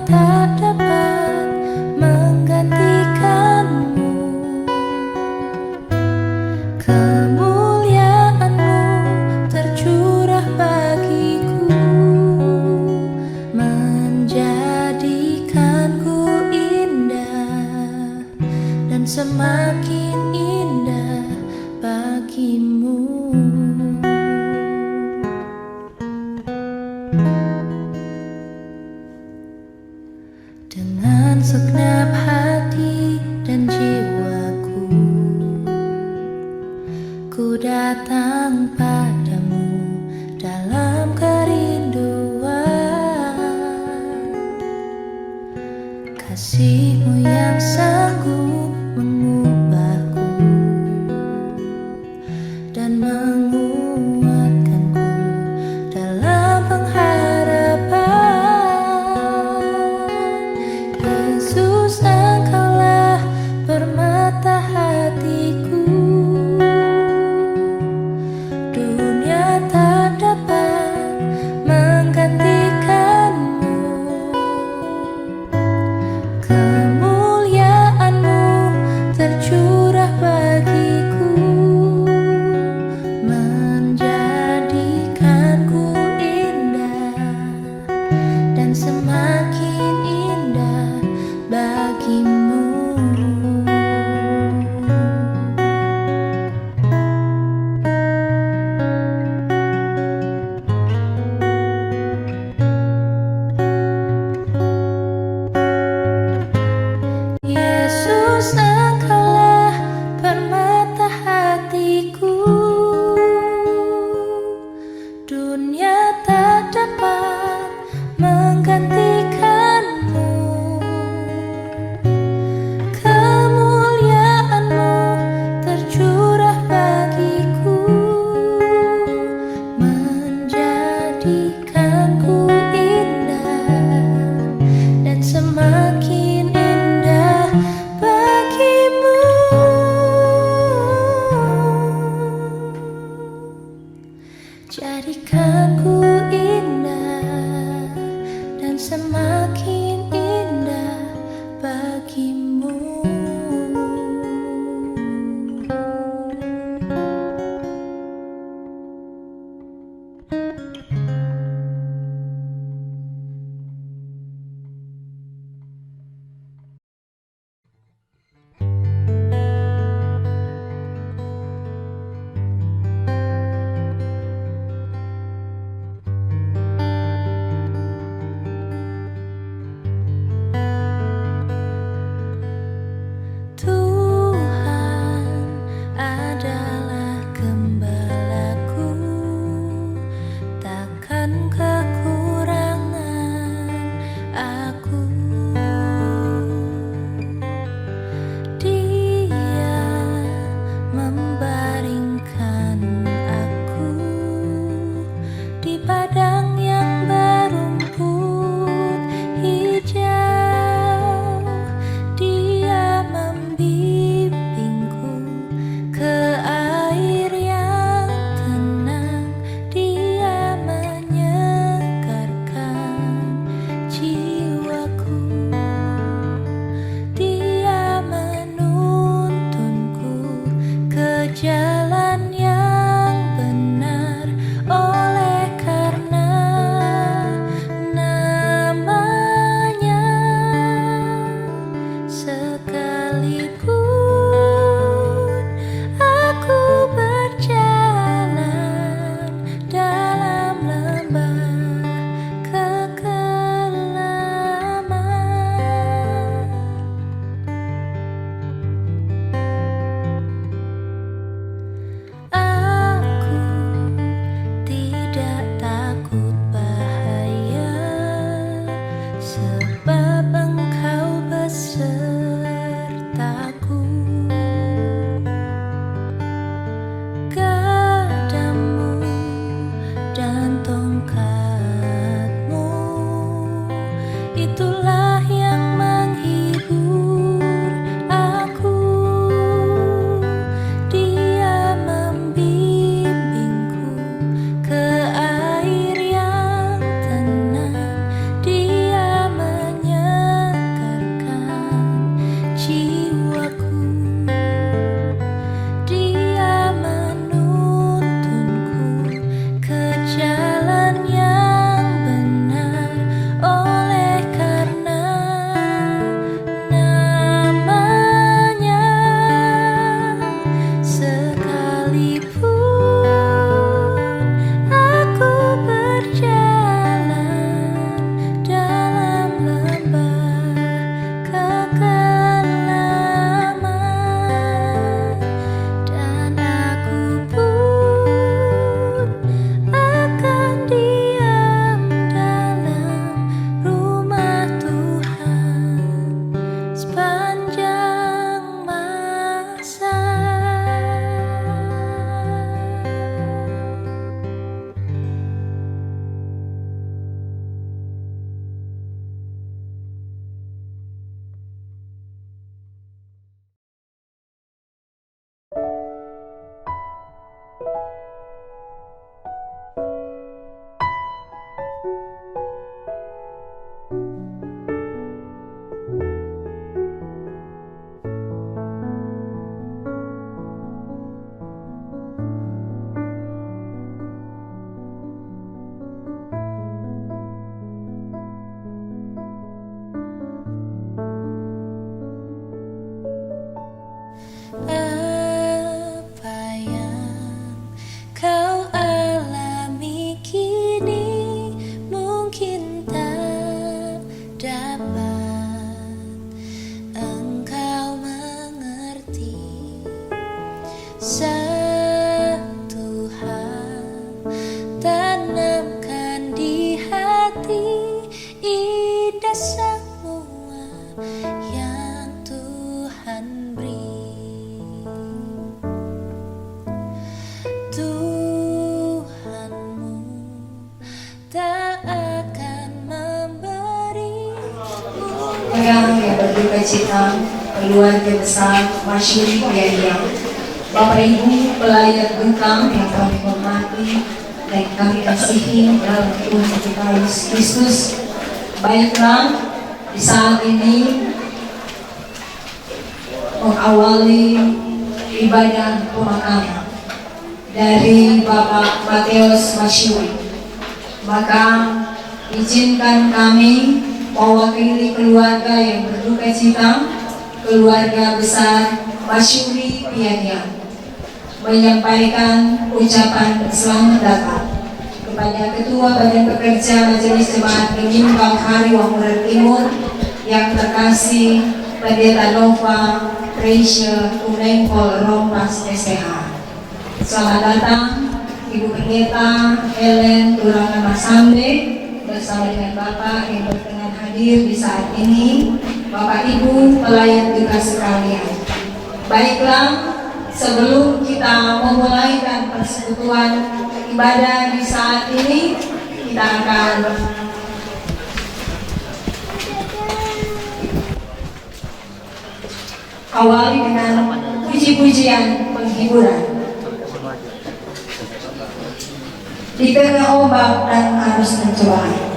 tak dapat menggantikanmu. Kemuliaan-Mu tercurah bagiku, menjadikanku indah dan semakin indah bagimu. Dengan segenap hati dan jiwaku, ku datang padamu dalam kerinduan. Kasih-Mu yang sanggup mengubahku dan menguatkanku dalam pengharapan. Yesus, Engkaulah permata hatiku. Dunia tak dapat menggantikanmu. Kemuliaan-Mu tercurah bagiku, menjadikanku indah dan semakin indah bagimu. Yesus, Engkaulah permata hatiku. Dunia tak dapat menggantikanmu. Sang Tuhan, tanamkan di hati ide semua yang Tuhan beri. Tuhanmu tak akan memberi. Yang berduka cita keluarga besar Masyuri Priadian, Bapak Ibu pelayan Bengkang yang kami hormati dan kami kasihi dalam Tuhan kita Yesus Kristus. Baiklah, di saat ini mengawali ibadah pemakaman dari Bapak Mateus Masyuri, maka izinkan kami mewakili keluarga yang berduka cita, keluarga besar Masyuri Priadian, menyampaikan ucapan selamat datang kepada Ketua Badan Pekerja Majelis Jemaat Penyimbang Hari Wamuran Timur yang terkasih Pendeta Nova Treasure Unengkol Rompas STH. Selamat datang Ibu Pendeta Helen Turangan Masambe bersama dengan Bapak yang berkenan hadir di saat ini, Bapak Ibu pelayan juga sekalian. Baiklah, sebelum kita memulaikan persekutuan ibadah di saat ini, kita akan awali dengan puji-pujian penghiburan. Di tengah ombak dan arus mencobaan,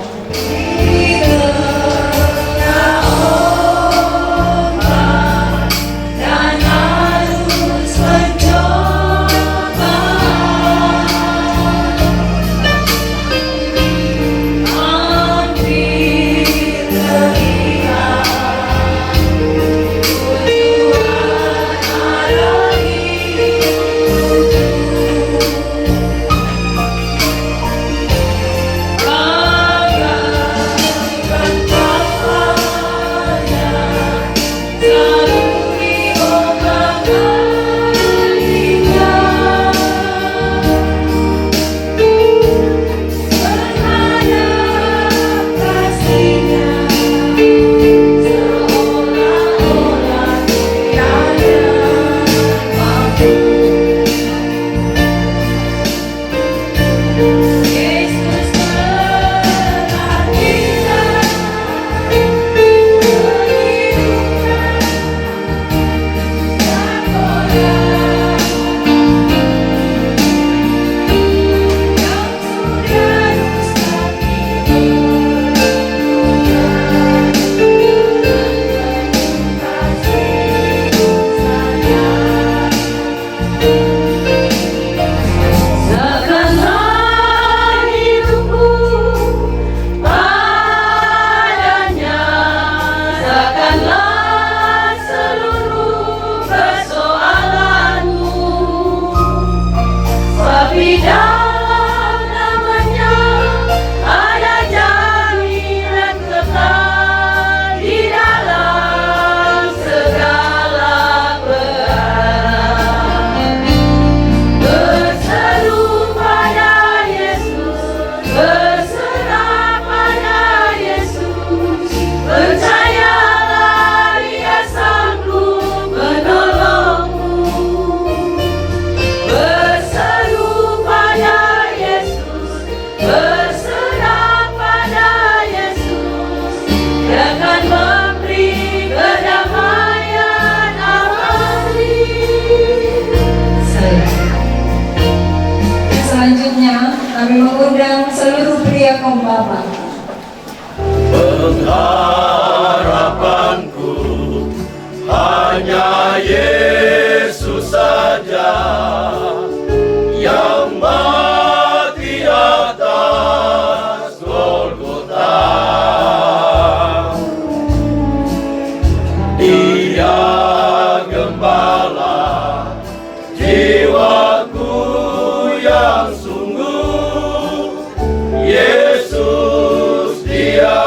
kami mengundang seluruh pria kaum bapa. Pengharapanku hanya Yesus saja yang mati atas Golgota. Dia gembala jiwaku yang sungguh, Yesus dia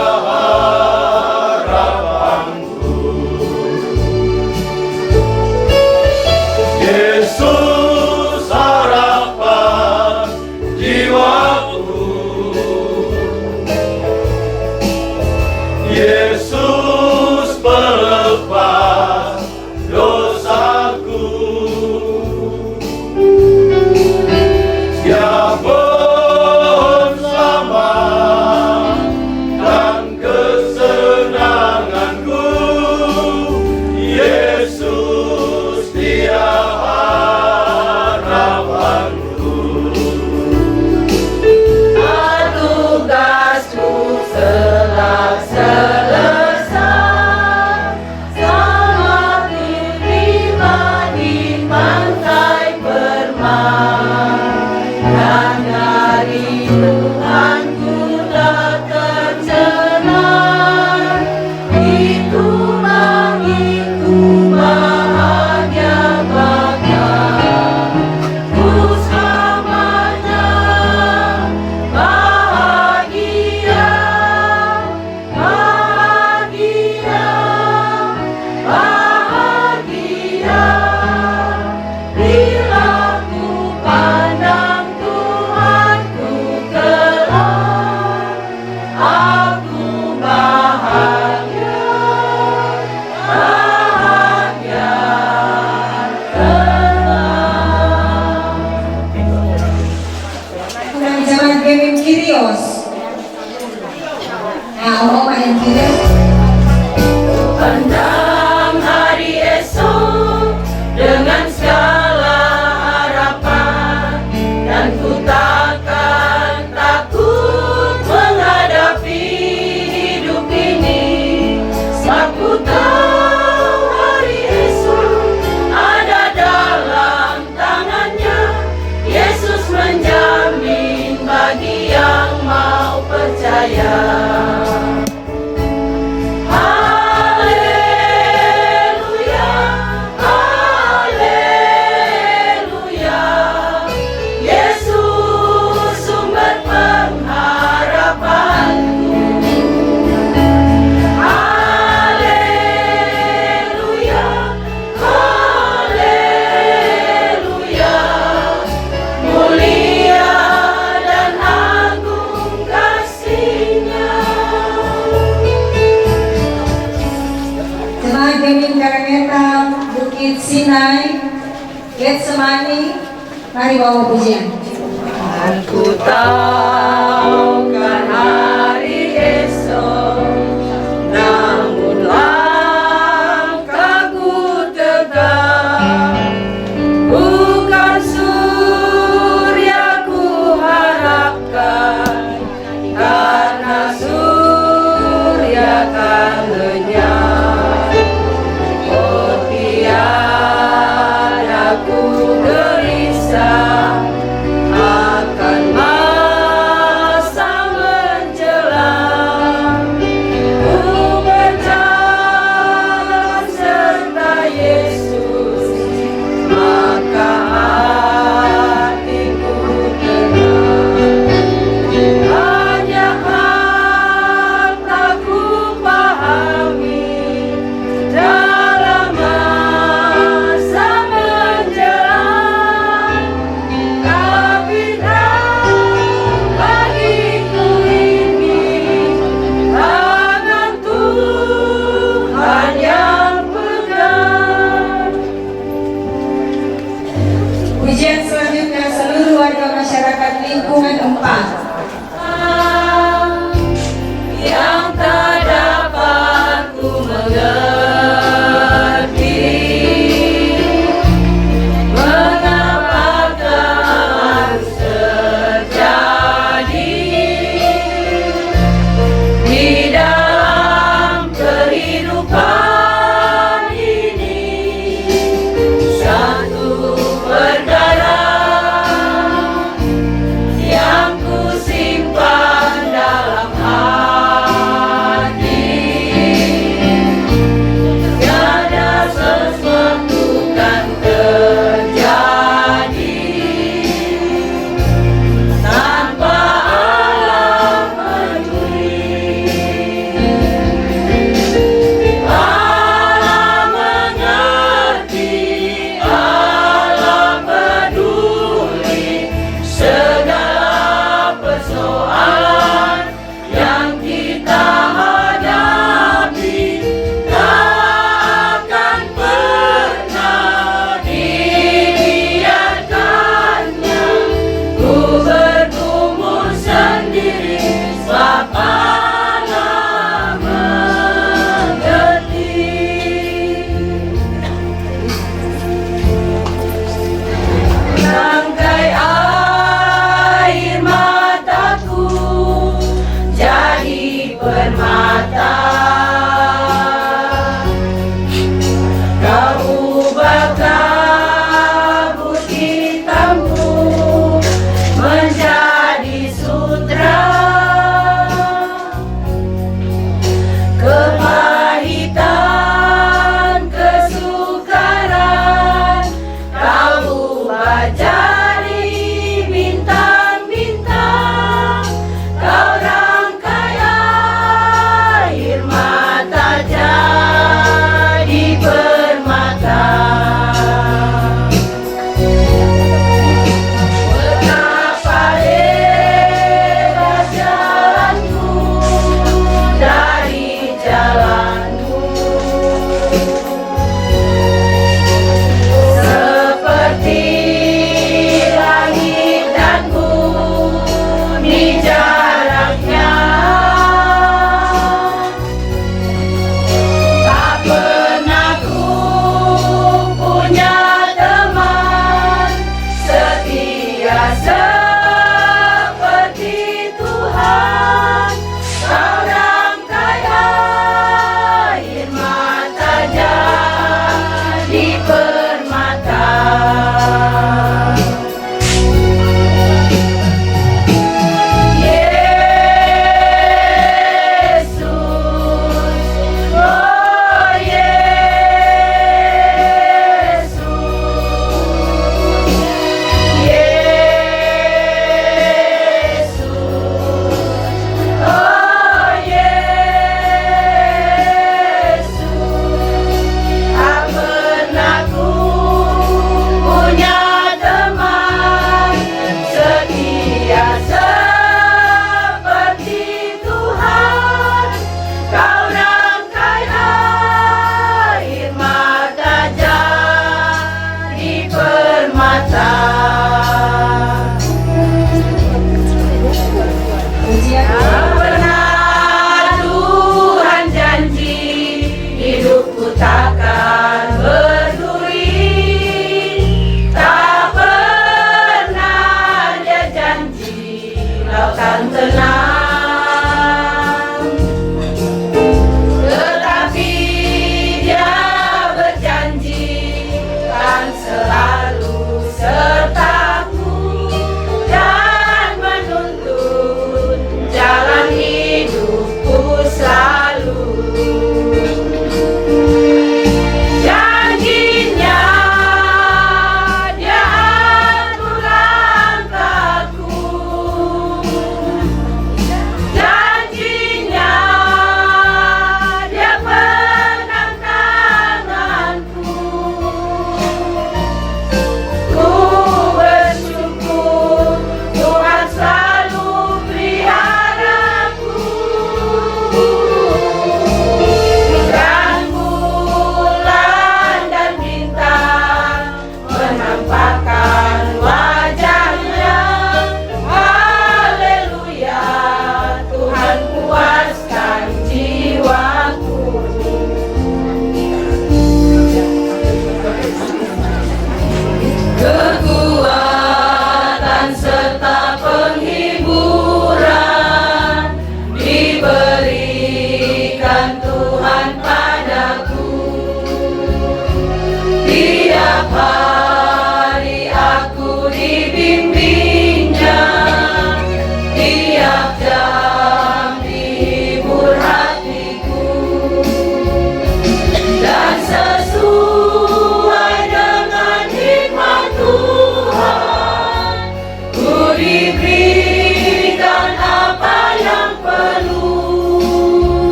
Jemaat Geming Karangetang, Bukit Sinai, Getsemani, mari bawa pujian. Aku tahu kan hari esok, namun langkahku tegak. Bukan surya ku harapkan, karena surya kan lenyap. Oh tiada ku gelisah akan masa menjelang. Ku berjalan serta Yesus, maka hatiku tenang. Banyak hal tak ku pahami dalam masa menjelang, tapi bagiku ini tangan Tuhan yang pegang. Pujian selanjutnya seluruh warga masyarakat lingkungan 4. Yang tak dapat ku mengerti, mengapakah harus terjadi di dalam kehidupan ini. Satu perkara yang ku simpan dalam hati, tiada sesuatu kan terjadi tanpa Allah peduli.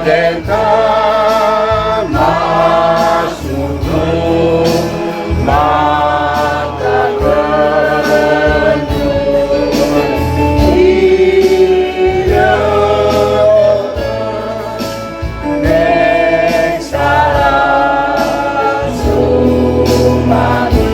Dengkang masuk mata renung hidup dek salah sumani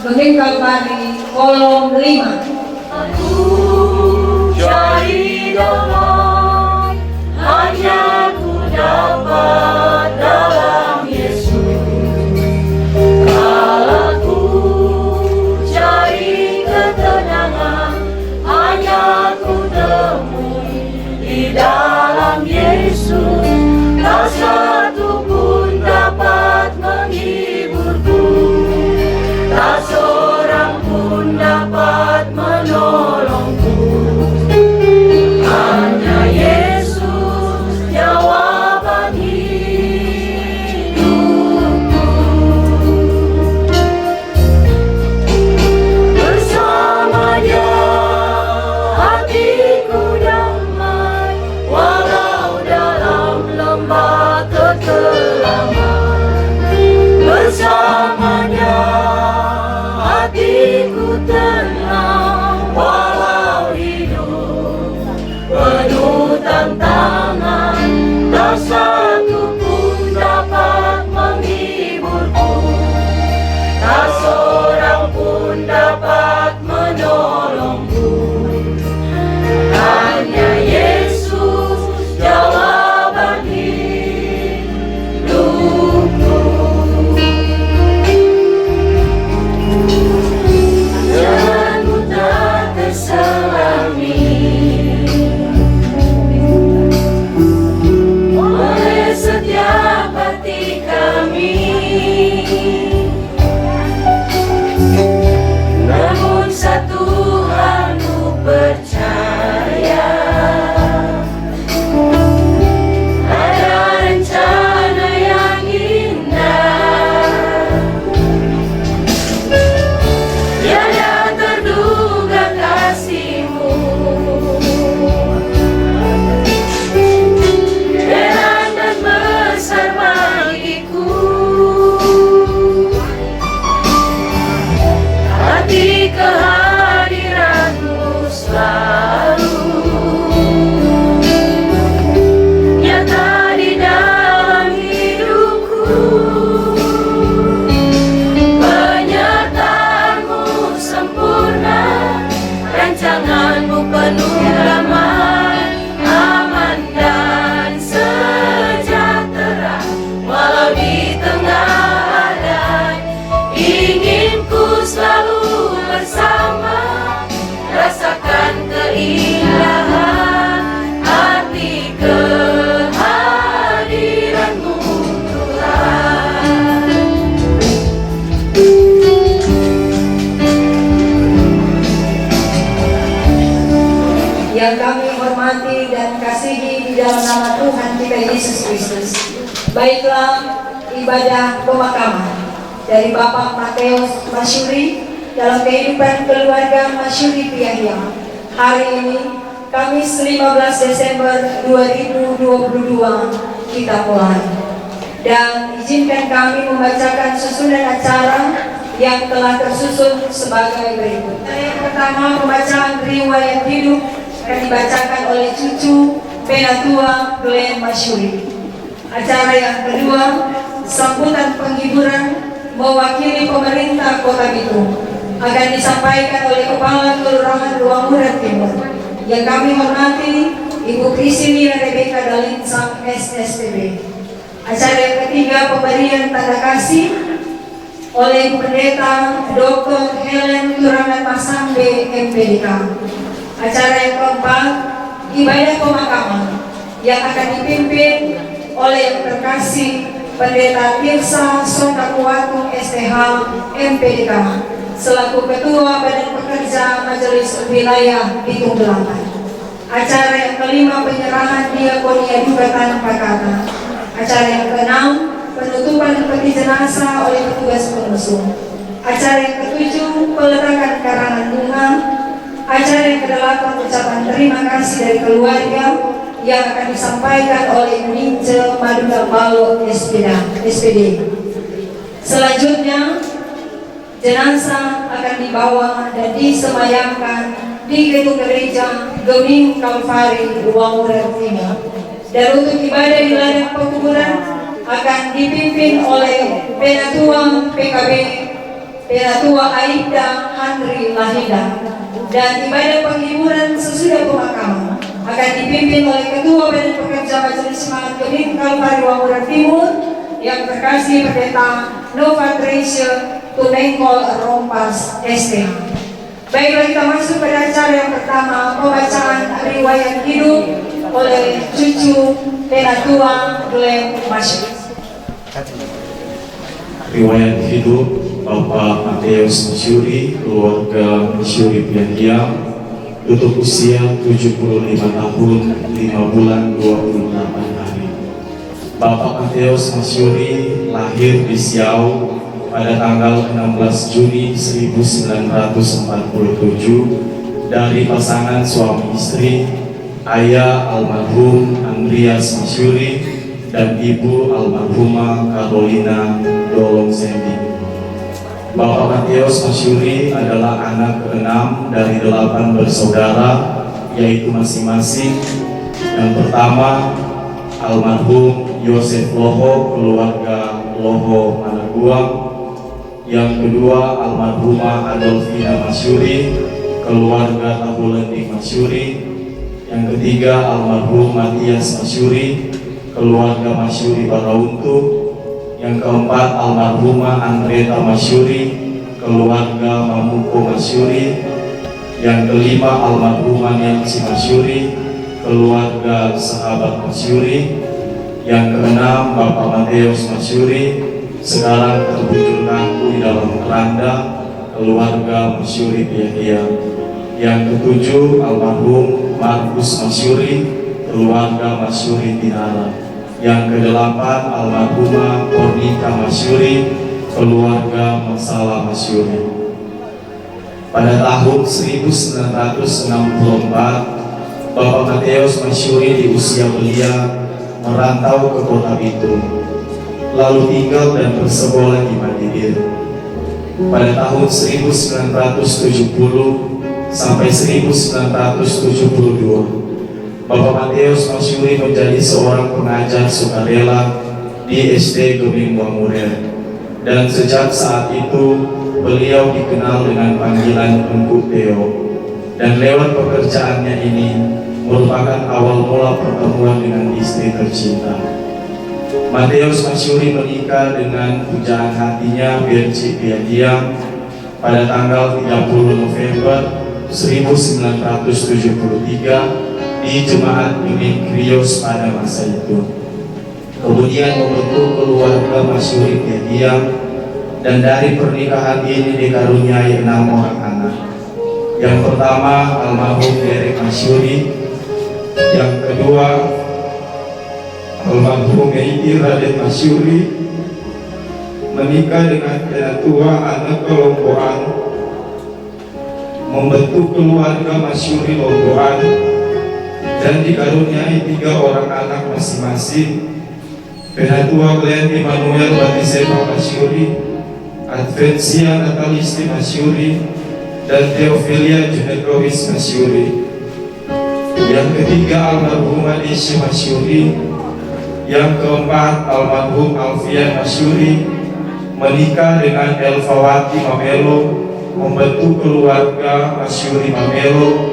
Begin Kalpari kolom 5. Aku cari damai, hanya ku dapat dalam Yesus. Kalau ku cari ketenangan, hanya ku temui di dalam Yesus. Tak satu pun dapat menghiburku, tak seorang pun dapat menolongku. Hanya Yesus jawaban hidupku. Bersama Dia hatiku damai, walau dalam lembah kekelaman. Bersamanya hatiku tenang, walau hidup penuh tantangan. Tak satu pun dapat menghiburku, tak seorang pun dapat menolongku. Hanya Yesus jawaban hidupku. Jalanmu tak terselangi oleh setiap hati kami. Namun satu hal ku percaya, ada rencana yang indah. Tiada terduga kasih-Mu, heran dan besar bagiku. Hati kehadiran-Mu selalu nyata di dalam hidupku. Penyertaan-Mu sempurna, rancangan-Mu penuh damai, aman dan sejahtera. Walau di tengah badai, ingin ku selalu bersama, rasakan keindahan arti kehadiran-Mu Tuhan. Yang kami hormati dan kasihi di dalam nama Tuhan kita Yesus Kristus. Baiklah ibadah pemakaman dari Bapak Mateus Masyuri dalam kehidupan keluarga Masyuri Piahya. Hari ini Kamis 15 Desember 2022 kita mulai. Dan izinkan kami membacakan susunan acara yang telah tersusun sebagai berikut. Yang pertama, pembacaan riwayat hidup akan dibacakan oleh cucu Penatua Glenn Masyuri. Acara yang kedua, sambutan penghiburan mewakili pemerintah Kota Bitung akan disampaikan oleh Kepala Kelurahan Ruwamuran Timur yang kami hormati Ibu Priscilia Rebecca Dalinsang SSTB. Acara yang ketiga, pemberian tanda kasih oleh Pendeta Dr. Helen Turangan Masambe MPDK. Acara yang keempat, ibadah pemakaman yang akan dipimpin oleh yang terkasih Pendeta Tirsa Sondakuwatu STH MPDK selaku Ketua Badan Pekerja Majelis Wilayah Bitung Belangkan. Acara yang kelima, penyerahan diakonia duka tanpa kata. Acara yang keenam, penutupan peti jenazah oleh petugas pengusung. Acara yang ketujuh, peletakan karangan bunga. Acara yang kedelapan, ucapan terima kasih dari keluarga yang akan disampaikan oleh Nince Madura Balo SPD. Selanjutnya, jenazah akan dibawa dan disemayamkan di gedung gereja Geming Kalvari Ruwamuran Timur. Dan untuk ibadah di ladang pekuburan akan dipimpin oleh Penatua PKB Penatua Aibda Handri Lahida. Dan ibadah penghiburan sesudah pemakaman akan dipimpin oleh Ketua Badan Pekerja Majelis Jemaat Geming Kalvari Ruwamuran Timur yang terkasih Pendeta Nova Treasure Tumengkol Rompas STH. Baiklah, kita masuk pada acara yang pertama, pembacaan riwayat hidup oleh cucu Penatua Glenn Masyid. Riwayat hidup Bapak Mateus Masyuri, keluarga Masyuri Piandia, tutup usia 75 tahun, 5 bulan 28 hari. Bapak Mateus Masyuri lahir di Siau pada tanggal 16 Juni 1947 dari pasangan suami istri, ayah almarhum Andreas Masyuri dan ibu almarhumah Carolina Dolong Sendi. Bapak Mateus Masyuri adalah anak ke-6 dari 8 bersaudara, yaitu masing-masing yang pertama almarhum Yosef Loho, keluarga Loho Managuang. Yang kedua, almarhumah Adolfina Masyuri, keluarga Tabulendik Masyuri. Yang ketiga, almarhum Matias Masyuri, keluarga Masyuri Barauntu. Yang keempat, almarhumah Andreta Masyuri, keluarga Mamuko Masyuri. Yang kelima, almarhumah Nancy Masyuri, keluarga sahabat Masyuri. Yang keenam, Bapak Mateus Masyuri, sekarang terbujur kaku di dalam keranda, keluarga Masyuri Piandia. Yang ketujuh, almarhum Markus Masyuri, keluarga Masyuri Tinara. Yang kedelapan, almarhumah Kornika Masyuri, keluarga Masalah Masyuri. Pada tahun 1964, Bapak Mateus Masyuri di usia belia merantau ke Kota Bitung, lalu tinggal dan bersekolah di Madidir. Pada tahun 1970 sampai 1972, Bapak Mateus Masyuri menjadi seorang pengajar sukarela di SD Geming Wamurer, dan sejak saat itu beliau dikenal dengan panggilan Engku Theo, dan lewat pekerjaannya ini merupakan awal mula pertemuan dengan istri tercinta. Mateus Masyuri menikah dengan pujaan hatinya Berci Piandia pada tanggal 30 November 1973 di Jemaat Geming Krios pada masa itu. Kemudian membentuk keluarga Masyuri Piandia, dan dari pernikahan ini dikaruniai 6 orang anak. Yang pertama, almarhum Derek Masyuri. Yang kedua, almarhum Meiti Raden Masyuri menikah dengan Penatua anak Kelompoan, membentuk keluarga Masyuri Lompoan, dan dikaruniai 3 orang anak masing-masing, Penatua Glenn Emmanuel Batiseva Masyuri, Advensia Natalisti Masyuri, dan Theophilia Junekowis Masyuri. Yang ketiga, almarhumah Desi Masyuri. Yang keempat, almarhum Alfian Masyuri menikah dengan Elfawati Mamelo, membentuk keluarga Masyuri Mamelo,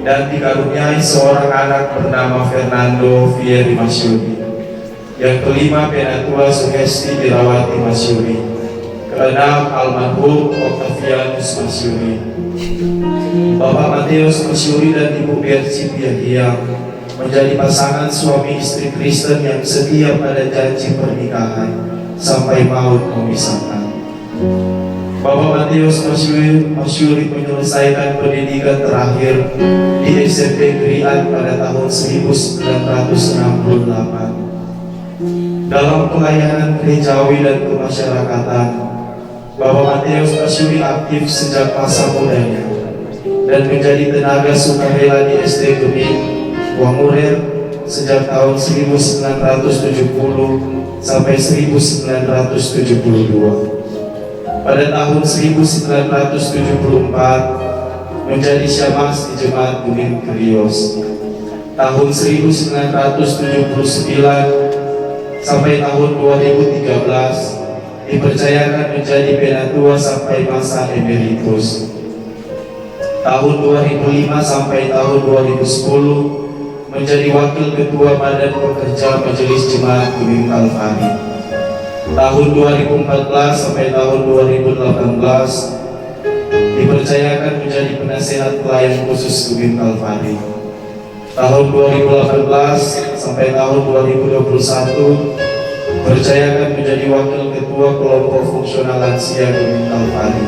dan dikaruniai seorang anak bernama Fernando Fieri Masyuri. Yang kelima, Penatua Sugesti Irawati Masyuri. Keenam, almarhum Octavianus Masyuri. Bapak Mateus Masyuri dan Ibu Berci Piahia menjadi pasangan suami istri Kristen yang setia pada janji pernikahan sampai maut memisahkan. Bapak Mateus Masyuri menyelesaikan pendidikan terakhir di SMP Grian pada tahun 1968. Dalam pelayanan gerejawi dan kemasyarakatan, Bapak Mateus Masyuri aktif sejak masa mudanya dan menjadi tenaga sukarela di SD Geming Wangurer sejak tahun 1970 sampai 1972. Pada tahun 1974 menjadi syamans di Jemaat Bumi Krios. Tahun 1979 sampai tahun 2013 dipercayakan menjadi penatua sampai masa emeritus. Tahun 2005 sampai tahun 2010 menjadi wakil ketua Badan Pekerja Majelis Jemaat Bumi Kalvari. Tahun 2014 sampai tahun 2018 dipercayakan menjadi penasehat pelayan khusus Bumi Kalvari. Tahun 2018 sampai tahun 2021 dipercayakan menjadi wakil ketua kelompok fungsional lansia Bumi Kalvari.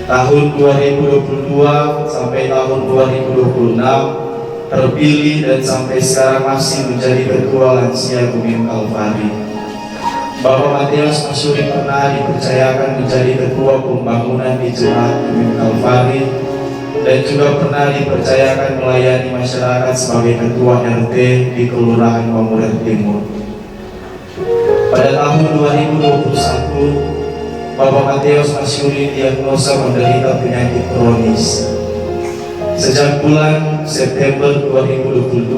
Tahun 2022 sampai tahun 2026 terpilih dan sampai sekarang masih menjadi ketua lansia Bumi Kalvari. Bapak Mateus Masyuri pernah dipercayakan menjadi ketua pembangunan di Jemaat Bumi Kalvari dan juga pernah dipercayakan melayani masyarakat sebagai ketua RT di Kelurahan Wangurer Timur. Pada tahun 2021, Bapak Mateus Masyuri diagnosa menderita penyakit kronis. Sejak bulan September 2022,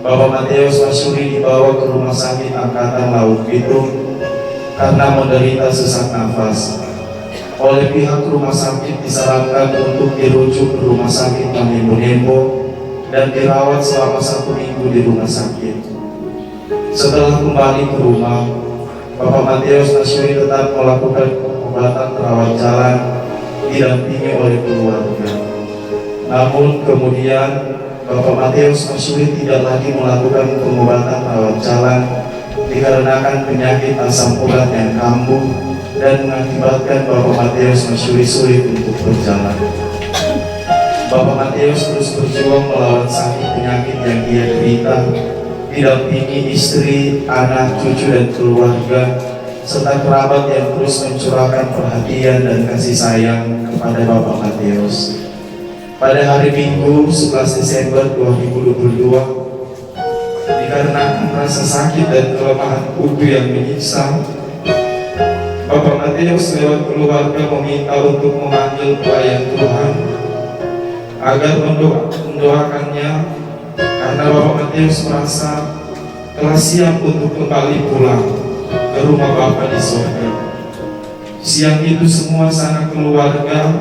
Bapak Mateus Masyuri dibawa ke Rumah Sakit Angkatan Laut Bitung karena menderita sesak nafas. Oleh pihak rumah sakit disarankan untuk dirujuk ke Rumah Sakit Mamimbo dan dirawat selama 1 minggu di rumah sakit. Setelah kembali ke rumah, Bapak Mateus Masyuri tetap melakukan pengobatan rawat jalan didampingi oleh keluarga. Namun kemudian Bapak Mateus Masyuri tidak lagi melakukan pengobatan rawat jalan dikarenakan penyakit asam urat yang kambuh dan mengakibatkan Bapak Mateus Masyuri sulit untuk berjalan. Bapak Mateus terus berjuang melawan sakit penyakit yang dia derita, didampingi istri, anak, cucu, dan keluarga, serta kerabat yang terus mencurahkan perhatian dan kasih sayang kepada Bapak Mateus. Pada hari Minggu 11 Desember 2022, dikarenakan rasa sakit dan kelemahan tubuh yang menyiksa, Bapak Mateus lewat keluarga meminta untuk memanggil pelayan Tuhan agar mendoakannya karena Bapak Mateus merasa telah siap untuk kembali pulang ke rumah Bapa di surga. Siang itu semua sanak keluarga,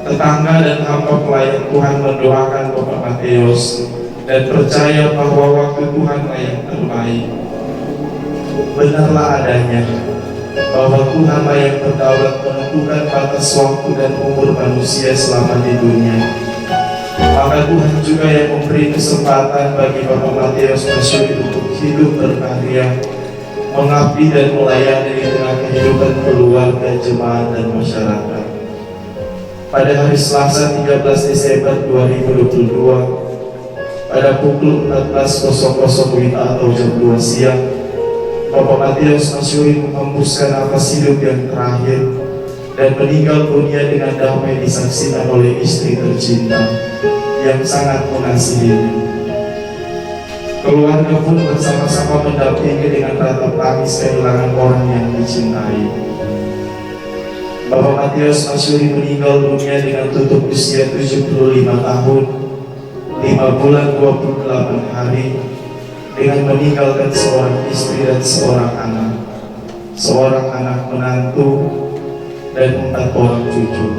tetangga dan hamba pelayan Tuhan mendoakan Bapak Mateus dan percaya bahwa waktu Tuhanlah yang terbaik. Benarlah adanya bahwa Tuhanlah yang berdaulat menentukan batas waktu dan umur manusia selama di dunia. Maka Tuhan juga yang memberi kesempatan bagi Bapak Mateus Masyuri untuk hidup berkarya, mengabdi dan melayani di tengah kehidupan keluarga, jemaat, dan masyarakat. Pada hari Selasa 13 Desember 2022, pada pukul 14.00 WIB atau jam 2 siang, Bapak Mateus Masyuri menghembuskan nafas hidup yang terakhir dan meninggal dunia dengan damai disaksikan oleh istri tercinta yang sangat mengasihinya. Keluarga pun bersama-sama mendampingi dengan ratap tangis kehilangan orang yang dicintai. Bapak Mateus Masyuri meninggal dunia dengan tutup usia 75 tahun, 5 bulan 28 hari, dengan meninggalkan seorang istri dan seorang anak menantu, dan 4 orang cucu.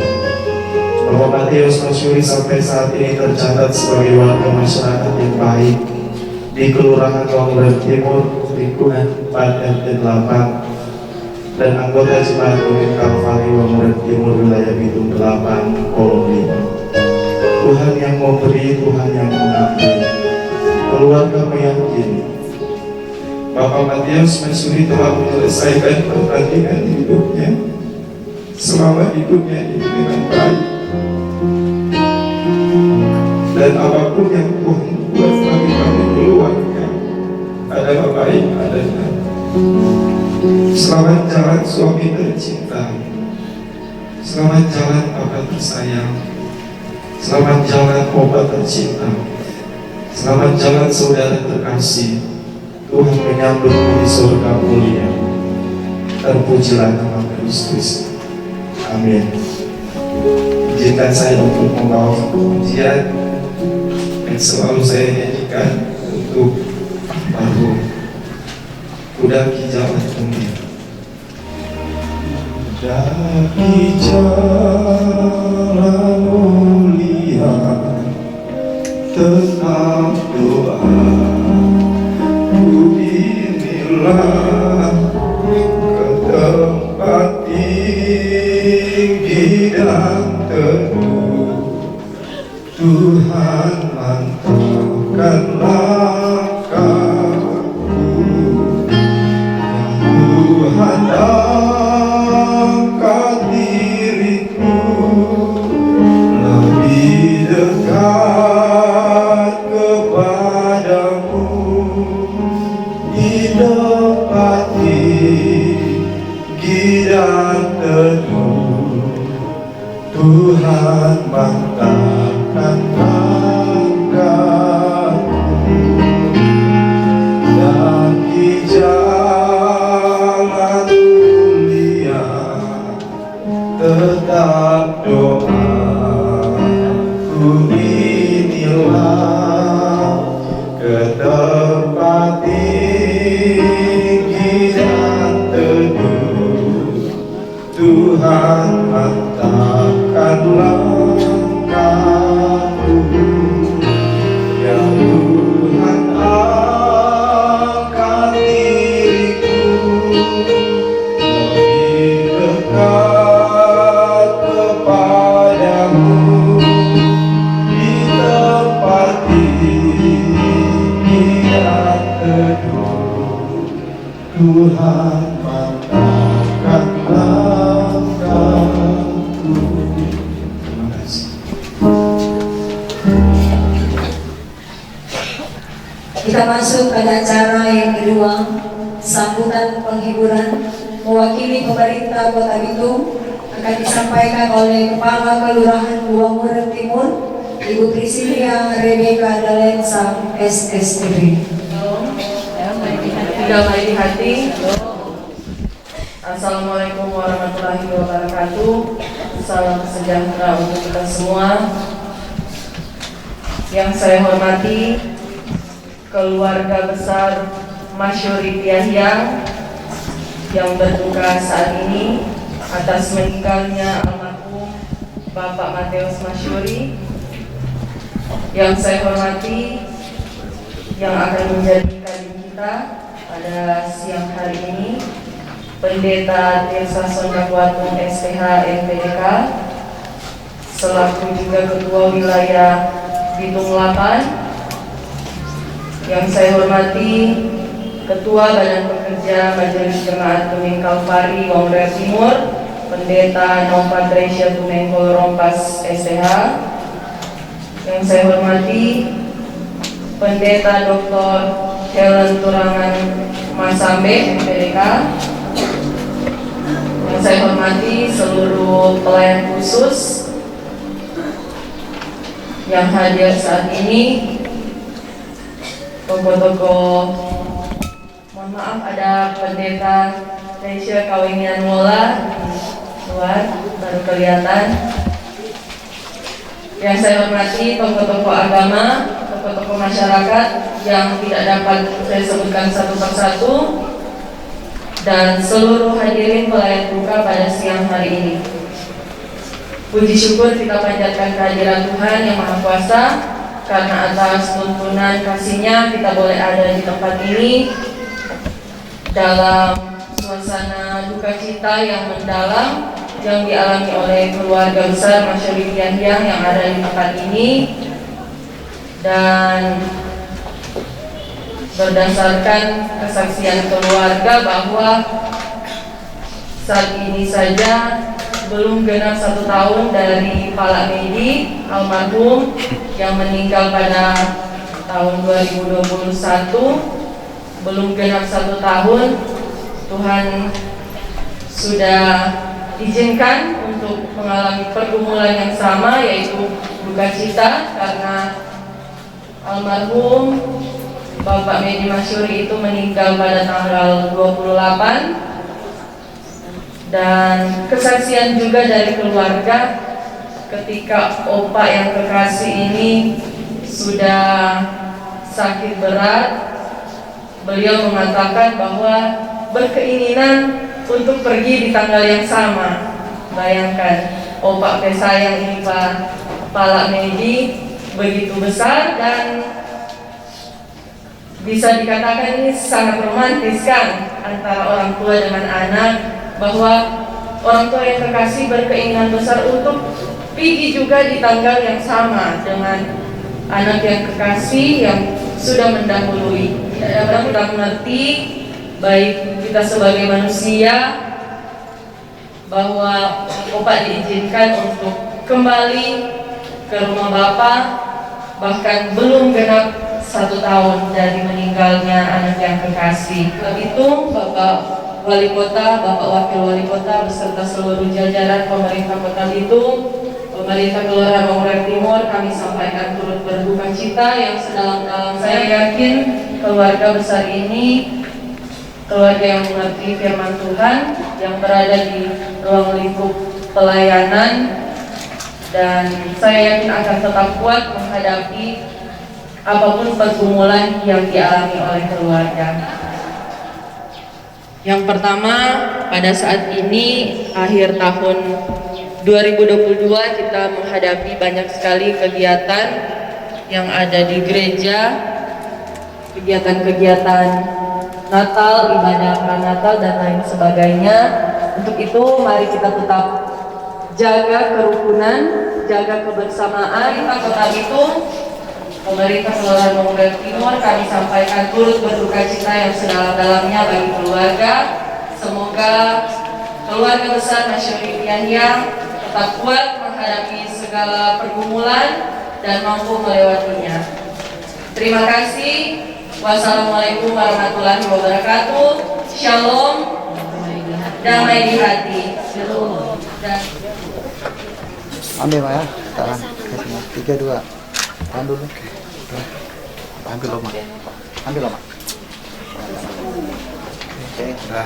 Bapak Matius Masyuri sampai saat ini tercatat sebagai warga masyarakat yang baik di Kelurahan Wangurer Timur, lingkungan 4 RT 8, dan anggota Jemaat Gumim Kalvari Wangurer Timur wilayah Bitung 8, Kolom 5. Tuhan yang memberi, Tuhan yang mengambil. Keluarga meyakini Bapak Matius Masyuri telah menyelesaikan pertandingan hidupnya selama hidupnya ini dengan baik, dan apapun yang Tuhan buat bagi kami keluarga adalah baik adanya. Selamat jalan suami tercinta, selamat jalan Bapak tersayang, selamat jalan obat tercinta, selamat jalan saudara terkasih. Tuhan menyambutmu di surga mulia. Terpujilah nama Kristus. Amin. Izinkan saya untuk membawa pujian yang selalu saya nyanyikan untuk baru Kudaki Jalan Mulia. Kudaki jalan mulia, tetap doa, ku inilah ke tempat tinggi dan teduh. Tuhan mantapkan langkahku, Tuhan angkat diriku lebih dekat kepadamu, di tempat tinggi dan teduh. Tuhan mantapkan langkahku, dan di jalan mulia tetap doa. Ku inilah ke tempat tinggi dan teduh. Tuhan mantapkan langkahku, ya Tuhan angkat diriku lebih dekat kepadamu, di tempat tinggi dan teduh. Tuhan mantapkan langkahku. Terima kasih. Kita masuk pada acara yang kedua, sambutan penghiburan. Mewakili pemerintah Kota Bitung akan disampaikan oleh Kepala Kelurahan Wangurer Timur, Ibu Priscilia Rebeka Dalensa, SSTB. Damai di hati. Assalamualaikum warahmatullahi wabarakatuh. Salam sejahtera untuk kita semua. Yang saya hormati keluarga besar Masyuri Tiahyang yang berduka saat ini atas meninggalnya almarhum Bapak Matius Masyuri. Yang saya hormati yang akan menjadi kadin kita pada siang hari ini, Pendeta Tirsa Sondakuatung SPH MPDK, selaku juga Ketua Wilayah Bitung 8. Yang saya hormati Ketua Badan Pekerja Majelis Jemaat Gumim Kalvari Wangurer Timur, Pendeta Nova Tresya Tumengkol Rompas SPH. Yang saya hormati Pendeta Dr. Helen Turangan Masambe MPDK. Yang saya hormati seluruh pelayan khusus yang hadir saat ini, tokoh-tokoh, mohon maaf ada Pendeta Tresya Kawingian Mola luar baru kelihatan. Yang saya hormati tokoh-tokoh agama, tokoh-tokoh masyarakat yang tidak dapat saya sebutkan satu persatu, dan seluruh hadirin pelayan buka pada siang hari ini. Puji syukur kita panjatkan kehadiran Tuhan Yang Maha Kuasa, karena atas tuntunan kasih-Nya kita boleh ada di tempat ini dalam suasana duka cita yang mendalam yang dialami oleh keluarga besar Masyuri Pian-Hyang yang ada di tempat ini. Dan berdasarkan kesaksian keluarga bahwa saat ini saja belum genap 1 tahun dari Pak Medi almarhum yang meninggal pada tahun 2021. Belum genap 1 tahun, Tuhan sudah izinkan untuk mengalami pergumulan yang sama, yaitu duka cita karena almarhum Bapak Medi Masyuri itu meninggal pada tanggal 28. Dan kesaksian juga dari keluarga ketika opa yang kekasih ini sudah sakit berat, beliau mengatakan bahwa berkeinginan untuk pergi di tanggal yang sama. Bayangkan, opa pesayang ini Pak Medi begitu besar, dan bisa dikatakan ini sangat romantis kan antara orang tua dengan anak, bahwa orang tua yang kekasih berkeinginan besar untuk pergi juga di tanggal yang sama dengan anak yang kekasih yang sudah mendahului. Tidak dapat kita mengerti, baik kita sebagai manusia, bahwa opa diizinkan untuk kembali ke rumah bapak, bahkan belum genap 1 tahun dari meninggalnya anak yang kekasih. Itu Bapak Wali Kota, Bapak Wakil Wali Kota beserta seluruh jajaran pemerintah Kota Bitung, pemerintah Kelurahan Mangkurat Timur, kami sampaikan turut berduka cita yang sedalam-dalam. Saya yakin keluarga besar ini keluarga yang mengerti firman Tuhan, yang berada di ruang lingkup pelayanan, dan saya yakin akan tetap kuat menghadapi apapun pergumulan yang dialami oleh keluarga. Yang pertama, pada saat ini akhir tahun 2022 kita menghadapi banyak sekali kegiatan yang ada di gereja, kegiatan-kegiatan Natal, ibadah pranatal dan lain sebagainya. Untuk itu mari kita tetap jaga kerukunan, jaga kebersamaan. Kita Kota Bitung, pemerintah Kelurahan Mangkurat Timur, kami sampaikan turut berduka cita yang sedalam-dalamnya bagi keluarga. Semoga keluarga besar Masyuri Pian-Hyang tetap kuat menghadapi segala pergumulan dan mampu melewatinya. Terima kasih. Wassalamualaikum warahmatullahi wabarakatuh. Shalom, damai di hati. Dan Ambil Mak ya, tahan. 3, 2. Tahan dulu. Ambil loh Mak. Ambil loh Mak. Oke, udah.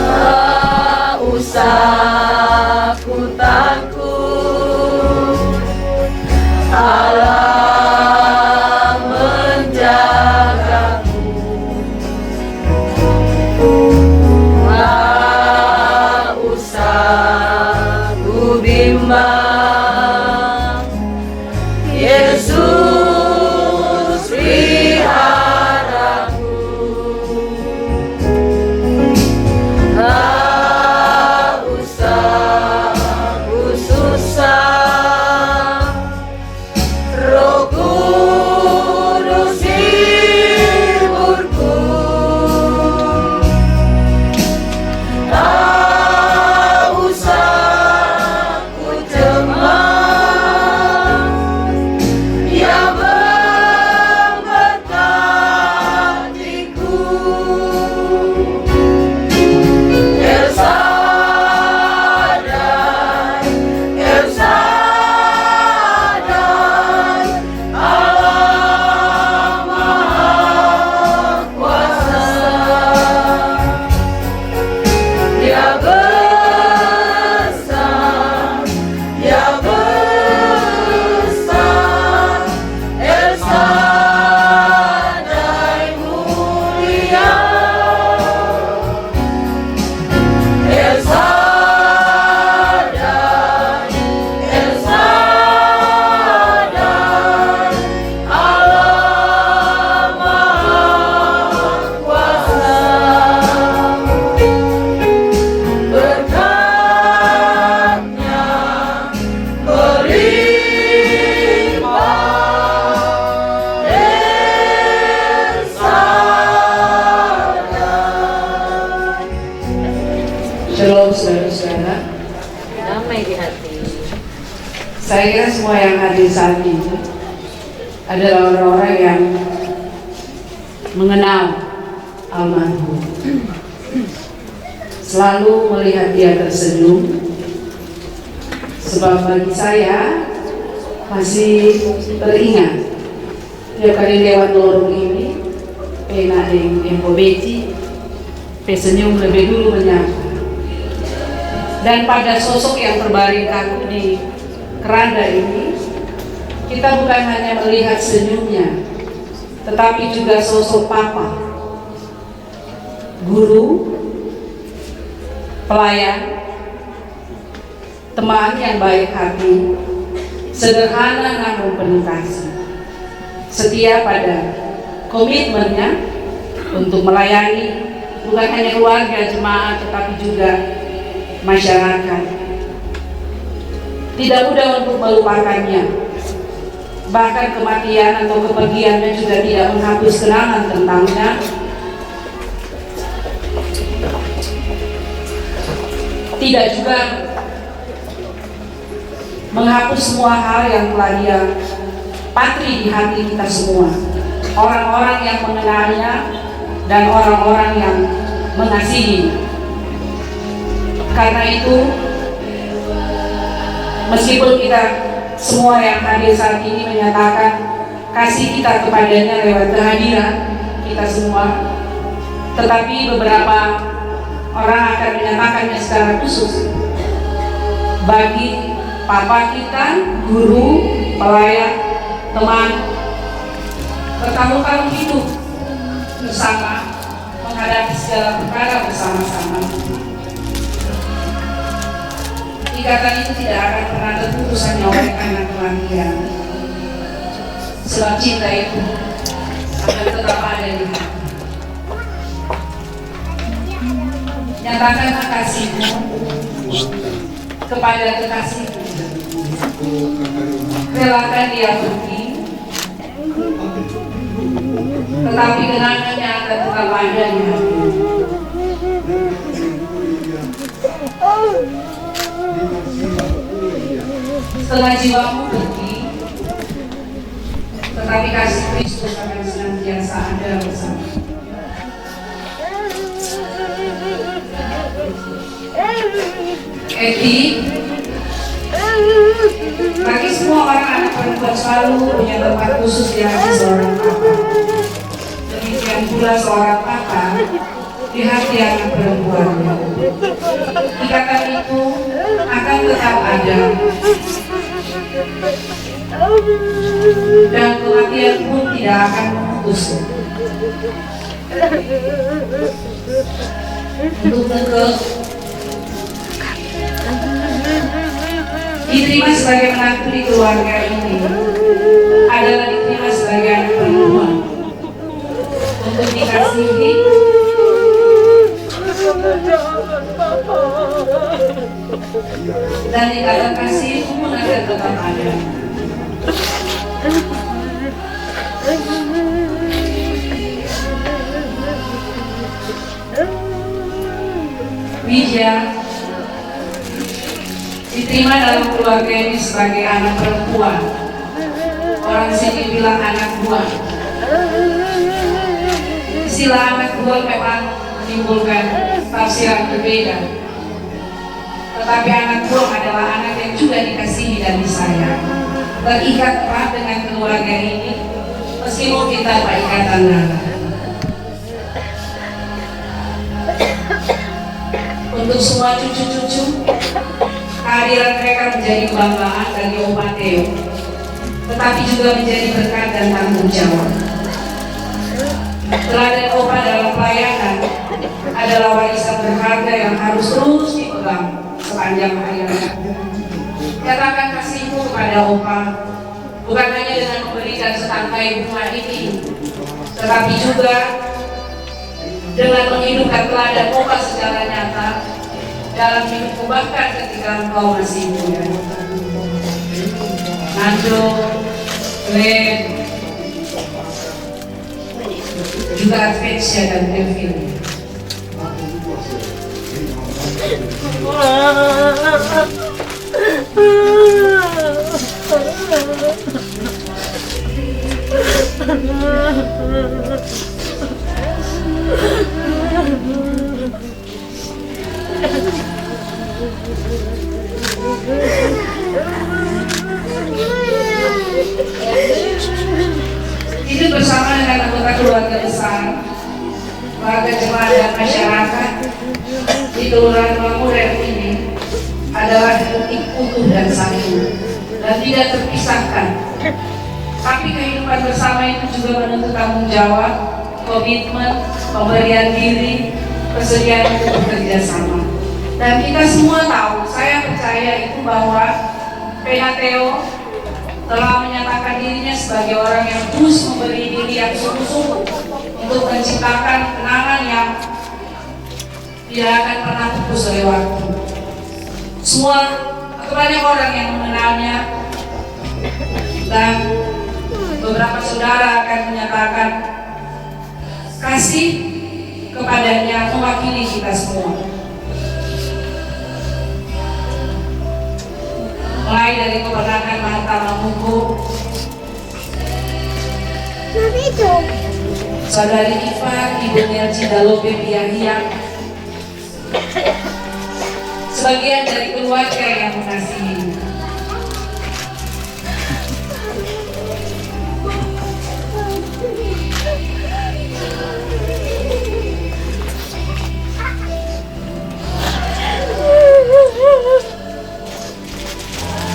tak usah ku takut, Allah menjagaku. Tak usah ku bimbang, Yesus peliharaku. Tak usah ku susah, Roh Kudus hiburku. Tak usah ku cemas, Dia memberkatiku. El Shaddai, El Shaddai, Allah Maha Kuasa. Dia besar semua yang hadir saat ini adalah orang-orang yang mengenal almarhum. Selalu melihat dia tersenyum, sebab bagi saya masih teringat tiap kali lewat lorong ini, pena yang beti, senyum lebih dulu menyapa. Dan pada sosok yang terbaring kaku di keranda ini, kita bukan hanya melihat senyumnya, tetapi juga sosok papa, guru, pelayan, teman yang baik hati, sederhana namun penuh kasih, setia pada komitmennya untuk melayani bukan hanya keluarga jemaat tetapi juga masyarakat. Tidak mudah untuk melupakannya, bahkan kematian atau kepergiannya juga tidak menghapus kenangan tentangnya. Tidak juga menghapus semua hal yang telah dia patri di hati kita semua, orang-orang yang mengenalnya dan orang-orang yang mengasihi. Karena itu, meskipun kita semua yang hadir saat ini menyatakan kasih kita kepadanya lewat kehadiran kita semua, tetapi beberapa orang akan menyatakannya secara khusus bagi papa kita, guru, pelayan, teman, bertahun-tahun hidup bersama, menghadapi segala perkara bersama-sama. Ikatan itu tidak akan pernah terputus hanya oleh karena kematian, sebab cinta itu akan tetap ada di hati. Nyatakanlah kasihmu kepada kekasihmu, relakan dia pergi, tetapi kenangannya akan tetap ada di hati. Setelah jiwamu pergi, tetapi kasih Kristus akan senantiasa ada bersama. Eti, bagi semua orang anak perempuan selalu punya tempat khusus di hati seorang papa. Demikian pula seorang papa di hati anak perempuannya. Ikatan itu akan tetap ada, dan kematian pun tidak akan memutus. Untuk tegak diterima sebagai menantu di keluarga ini adalah diterima sebagai anak perempuan, untuk dikasihi dan ikatan kasih itu pun akan tetap ada. Widya diterima dalam keluarga ini sebagai anak perempuan. Orang sini bilang anak buah. Istilah anak buah memang menimbulkan tafsiran berbeda. Tetapi anak buah adalah anak yang juga dikasihi dan disayang, terikat erat dengan keluarga ini meskipun kita tanpa ikatan darah. Untuk semua cucu-cucu, kehadiran mereka menjadi kebanggaan bagi Opa Theo, tetapi juga menjadi berkat dan tanggung jawab. Teladan Opa dalam pelayanan adalah warisan berharga yang harus terus dipegang sepanjang hayat. Nyatakan kasihmu kepada Opa bukan hanya dengan memberikan setangkai bunga ini, tetapi juga dengan menghidupkan teladan Opa secara nyata dalam hidupmu bahkan ketika engkau masih muda. Nando, Glenn, juga Adventia dan Kevin. Hidup bersama dengan anggota keluarga besar, warga jemaat dan masyarakat di Kelurahan Wangmurer ini adalah utuh dan satu dan tidak terpisahkan. Tapi kehidupan bersama itu juga menuntut tanggung jawab, komitmen, pemberian diri, kesediaan untuk bekerja sama. Dan kita semua tahu, saya percaya itu bahwa Penateo telah menyatakan dirinya sebagai orang yang terus memberi diri yang sungguh-sungguh untuk menciptakan kenangan yang tidak akan pernah pupus oleh waktu. Semua banyak orang yang mengenalnya dan beberapa saudara akan menyatakan kasih kepadanya mewakili kita semua. Mulai dari keponakan Mahta Mamuku, saudari Iva, Ibu Nelcida Lope Biahiang, sebagian dari keluarga yang mengasihi.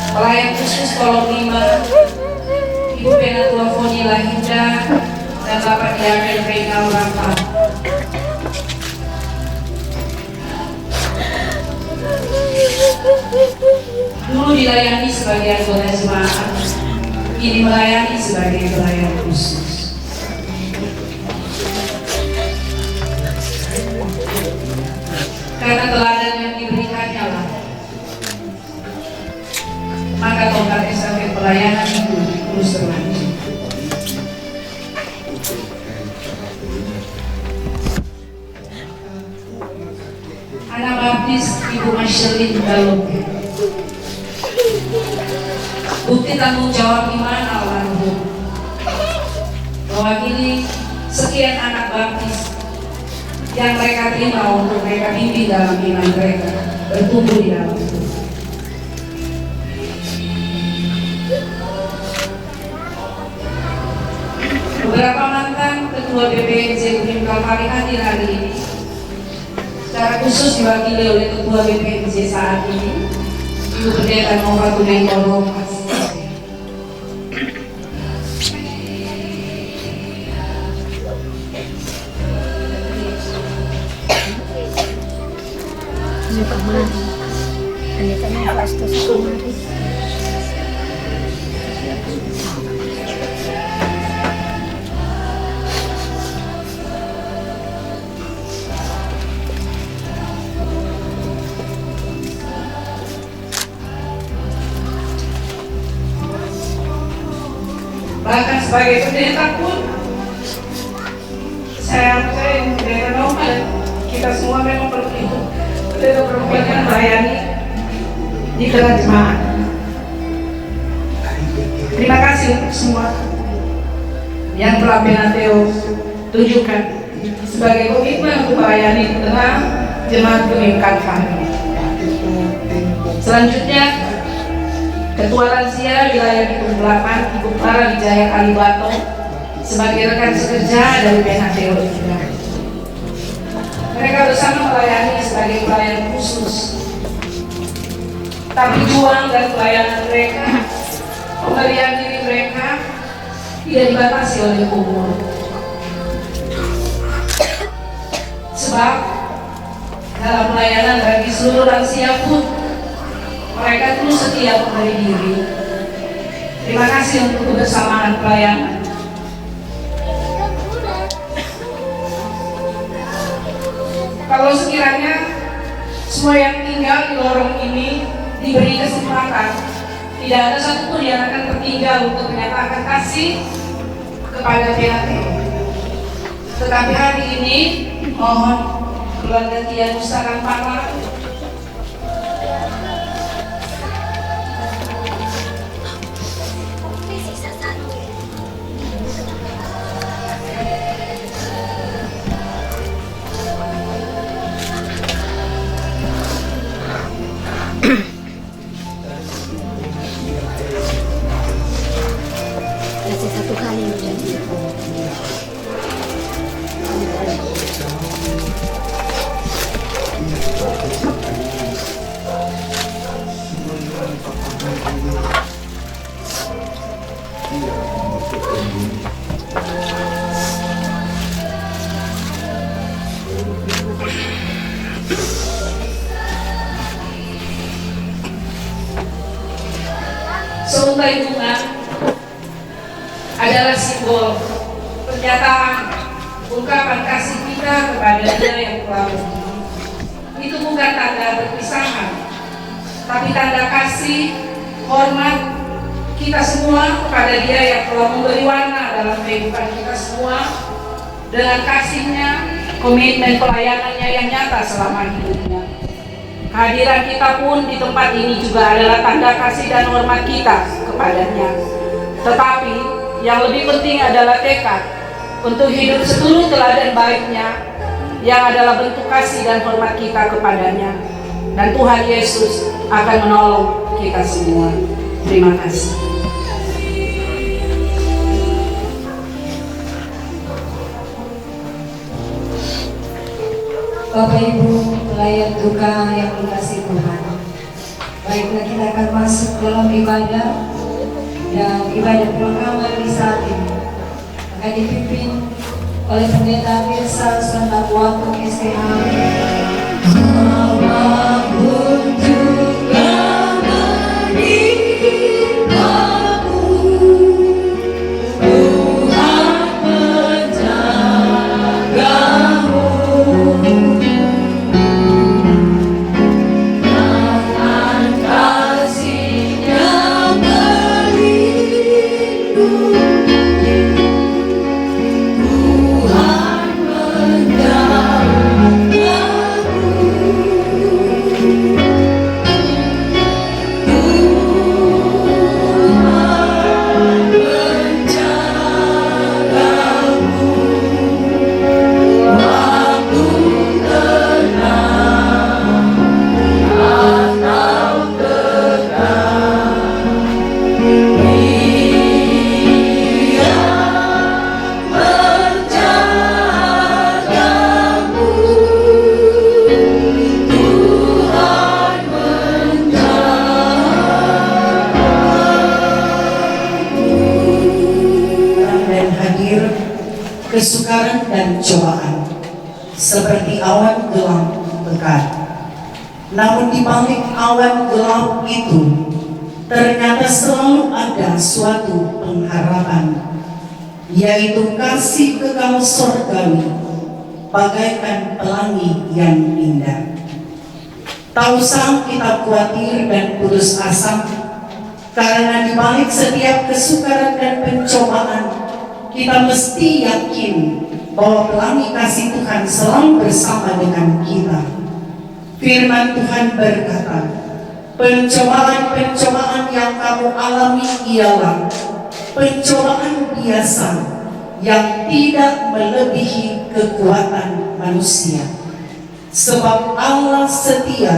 Pelayan khusus Kolom 5, Ibu Penatua Foni Lahinda dan Bapak Diaken Reynal Rafa. Dulu dilayani sebagai anggota jemaat, kini melayani sebagai pelayan khusus. Karena teladan yang diberikannya lah, maka tongkat estafet pelayanan itu terus berlanjut. Anak baptis Ibu Masyelin Baloke, bukti tanggung jawab iman almarhum, mewakili sekian anak baptis yang mereka terima untuk mereka pimpin dalam iman mereka, bertumbuh di dalam itu. Beberapa mantan ketua BPNJ Unim Kalpari hadir hari ini, secara khusus diwakili oleh ketua BPNJ saat ini, Ibu Pendeta Nova Tunengkoro. Bahkan sebagai pendeta pun saya percaya pendeta Nova dan kita semua memang perlu itu. Pendeta perempuan yang melayani di tengah jemaat. Terima kasih untuk semua yang telah Penateo tunjukkan sebagai komitmen untuk melayani di tengah jemaat Unim Kalpari. Selanjutnya, Ketua Lansia Wilayah Bitung 8, Ibu Clara Wijaya Kalibato sebagai rekan sekerja dari Penateo juga. Mereka bersama melayani sebagai pelayan khusus. Tapi juang dan pelayanan mereka, pemberian diri mereka tidak dibatasi oleh umur. Sebab dalam pelayanan bagi seluruh lansia pun mereka terus setia memberi diri. Terima kasih untuk kebersamaan pelayanan. Kalau sekiranya semua yang tinggal di lorong ini diberi kesempatan, tidak ada satupun yang akan tertinggal untuk menyatakan kasih kepada Penateo. Tetapi hari ini mohon keluarga Tia Nustakan Pala Seuntai bunga adalah simbol pernyataan ungkapan kasih kita kepada Dia yang telah pergi. Itu bukan tanda perpisahan, tapi tanda kasih, hormat kita semua kepada Dia yang telah memberi warna dalam kehidupan kita semua dengan kasih-Nya, komitmen pelayanannya yang nyata selama hidupnya. Kehadiran kita pun di tempat ini juga adalah tanda kasih dan hormat kita kepadanya. Tetapi yang lebih penting adalah tekad untuk hidup seluruh teladan baiknya yang adalah bentuk kasih dan hormat kita kepadanya. Dan Tuhan Yesus akan menolong kita semua. Terima kasih. Bapak Ibu pelayan duka yang dikasihi Tuhan, baiklah kita akan masuk dalam ibadah, dan ibadah pemakaman di saat ini akan dipimpin oleh Pendeta Firsa Santakuato STH. Apapun juga menimbamu, Tuhan menjagamu. Kesukaran dan cobaan seperti awan gelap pekat. Namun di balik awan gelap itu ternyata selalu ada suatu pengharapan, yaitu kasih kekal surgawi bagaikan pelangi yang indah. Tak usah kita khawatir dan putus asa, karena di balik setiap kesukaran dan pencobaan kita mesti yakin bahwa pelangi kasih Tuhan selalu bersama dengan kita. Firman Tuhan berkata, pencobaan-pencobaan yang kamu alami ialah pencobaan biasa yang tidak melebihi kekuatan manusia. Sebab Allah setia,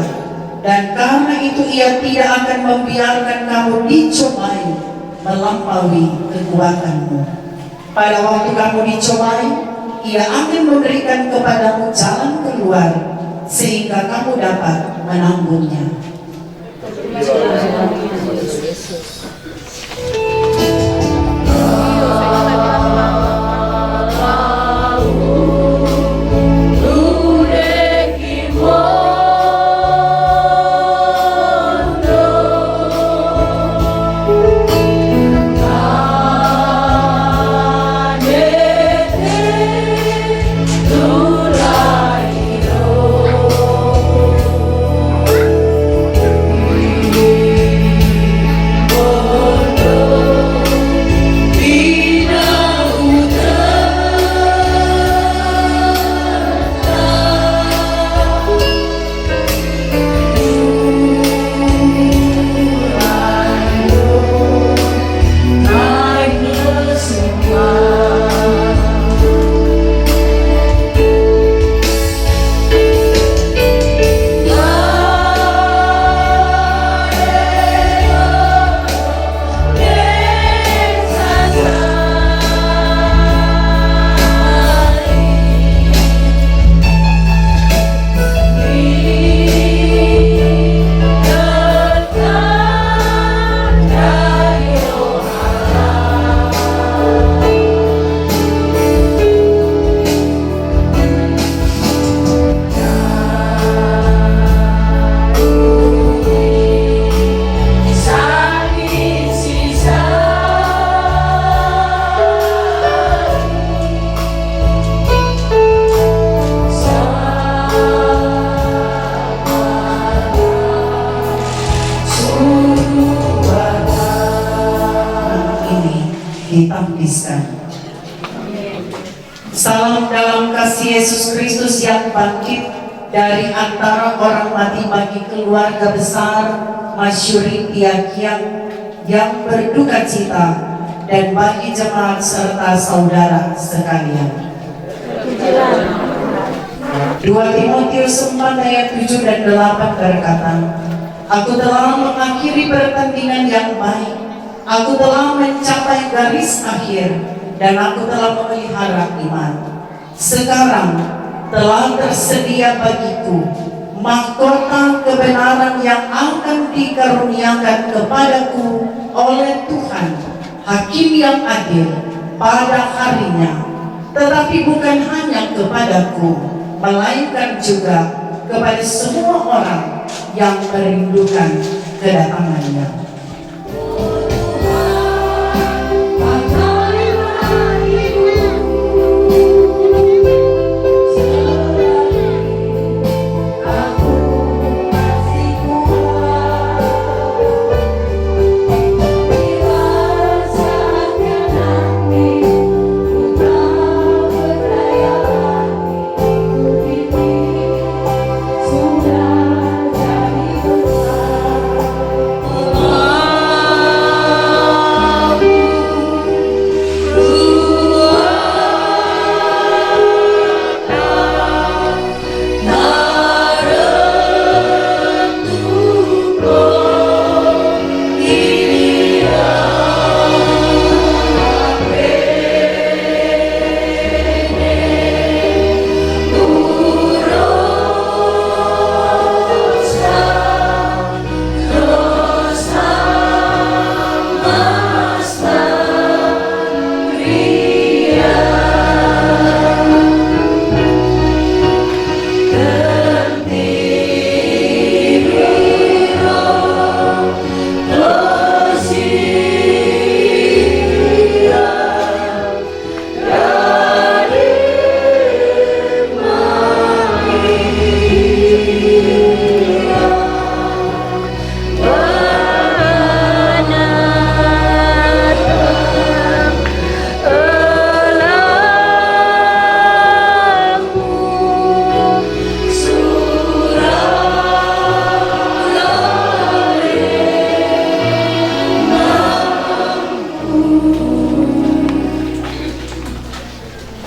dan karena itu Ia tidak akan membiarkan kamu dicobai melampaui kekuatanmu. Pada waktu kamu dicobai, Ia akan memberikan kepadamu jalan keluar sehingga kamu dapat menanggungnya. Salam dalam kasih Yesus Kristus yang bangkit dari antara orang mati bagi keluarga besar Masyuri Diakian yang berduka cita dan bagi jemaat serta saudara sekalian. 2 Timotius 4 ayat 7 dan 8 berkata, Aku telah mengakhiri pertandingan yang baik, aku telah mencapai garis akhir, dan aku telah memelihara iman. Sekarang telah tersedia bagiku mahkota kebenaran yang akan dikaruniakan kepadaku oleh Tuhan, Hakim yang adil pada harinya. Tetapi bukan hanya kepadaku, melainkan juga kepada semua orang yang merindukan kedatangannya.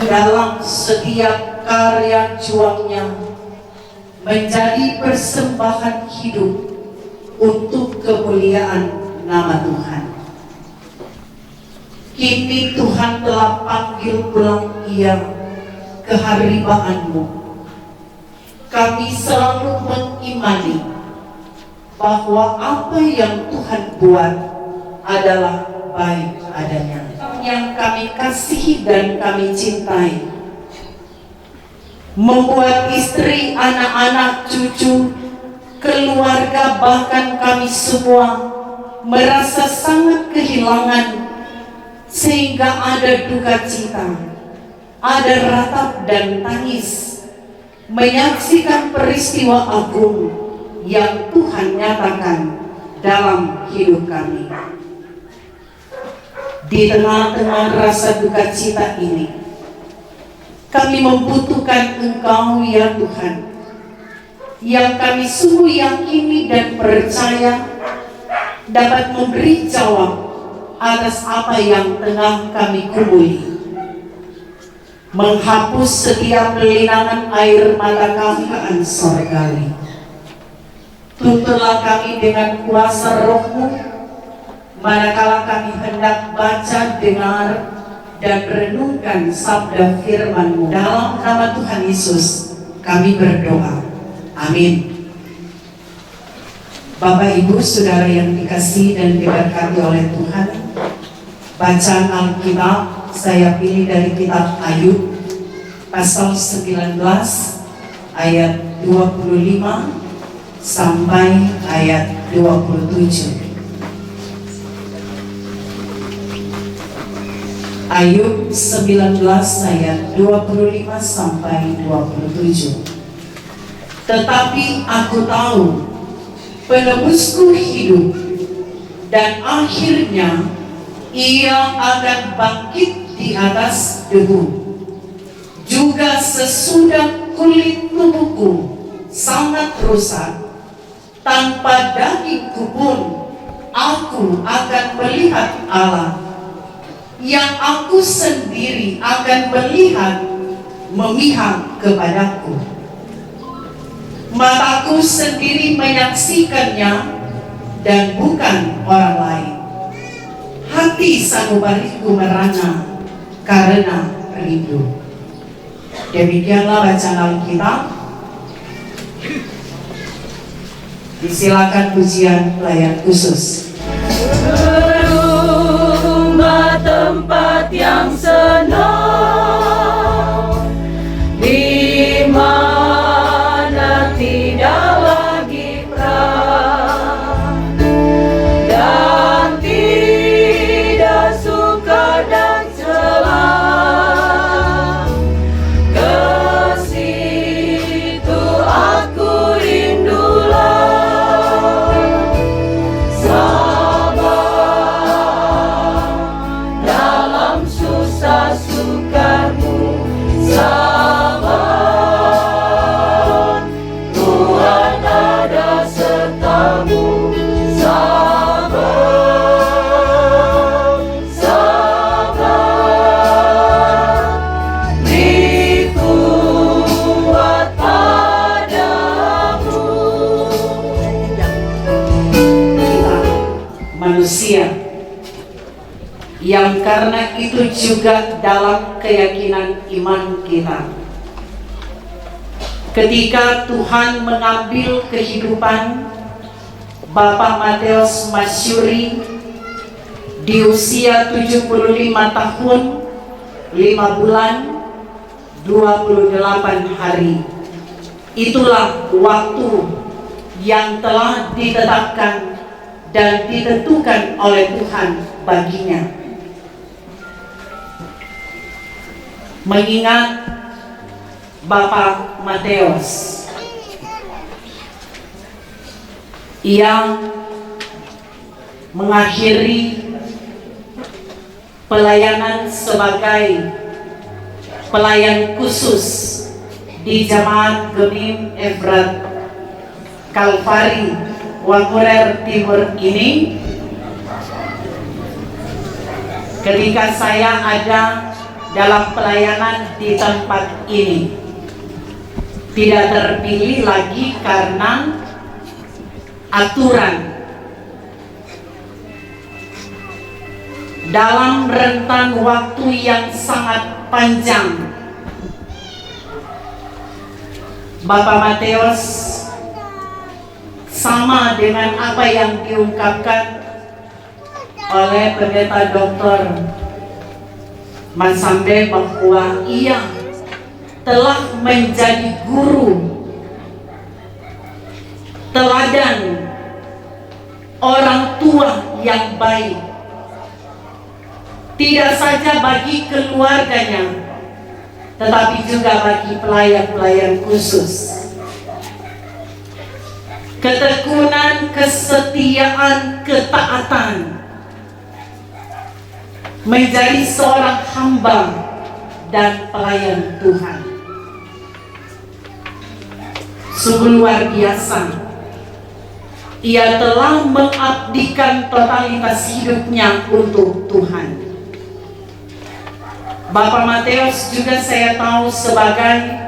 Dalam setiap karya juangnya menjadi persembahan hidup untuk kemuliaan nama Tuhan. Kini Tuhan telah panggil pulang ia ke haribaanmu. Kami selalu mengimani bahwa apa yang Tuhan buat adalah baik adanya. Yang kami kasihi dan kami cintai, membuat istri, anak-anak, cucu, keluarga, bahkan kami semua merasa sangat kehilangan, sehingga ada duka cita, ada ratap dan tangis menyaksikan peristiwa agung yang Tuhan nyatakan dalam hidup kami. Di tengah-tengah rasa duka cita ini, kami membutuhkan Engkau ya Tuhan, yang kami sungguh yakini dan percaya dapat memberi jawab atas apa yang tengah kami gumuli, menghapus setiap linangan air mata kami sorgawi. Tuntunlah kami dengan kuasa Roh-Mu manakala kami hendak baca, dengar, dan renungkan sabda firman-Mu. Dalam nama Tuhan Yesus kami berdoa. Amin. Bapak Ibu Saudara yang dikasihi dan diberkati oleh Tuhan, bacaan Alkitab saya pilih dari kitab Ayub pasal 19 ayat 25 sampai ayat 27. Ayub 19 ayat 25 sampai 27. Tetapi aku tahu penebusku hidup, dan akhirnya ia akan bangkit di atas debu. juga sesudah kulit tubuhku sangat rusak, tanpa dagingku pun aku akan melihat Allah, yang aku sendiri akan melihat memihak kepadaku. Mataku sendiri menyaksikannya dan bukan orang lain. Hati sanubariku merana karena rindu. Demikianlah bacaan Alkitab. Disilakan pujian pelayan khusus. Rumah tempat yang senang, di mana tidak lagi perang dan tidak suka dan celah. Ke situ aku rindulah, sabar dalam susah sukamu, sabar Tuhan ada sertamu, sabar, sabar dikuat padamu. Kita manusia yang karena itu juga dalam keyakinan iman kita, ketika Tuhan mengambil kehidupan Bapak Mateus Masyuri di usia 75 tahun 5 bulan 28 hari, itulah waktu yang telah ditetapkan dan ditentukan oleh Tuhan baginya. Mengingat Bapak Mateus yang mengakhiri pelayanan sebagai pelayan khusus di Jemaat Gemim Efrat Kalvari Wangurer Timur ini, ketika saya ada dalam pelayanan di tempat ini, tidak terpilih lagi karena aturan. Dalam rentang waktu yang sangat panjang, Bapak Mateus sama dengan apa yang diungkapkan oleh Pendeta Dr. Mansambe bahwa ia telah menjadi guru teladan, orang tua yang baik, tidak saja bagi keluarganya, tetapi juga bagi pelayan-pelayan khusus. Ketekunan, kesetiaan, ketaatan menjadi seorang hamba dan pelayan Tuhan. Sungguh luar biasa. Ia telah mengabdikan totalitas hidupnya untuk Tuhan. Bapak Mateus juga saya tahu sebagai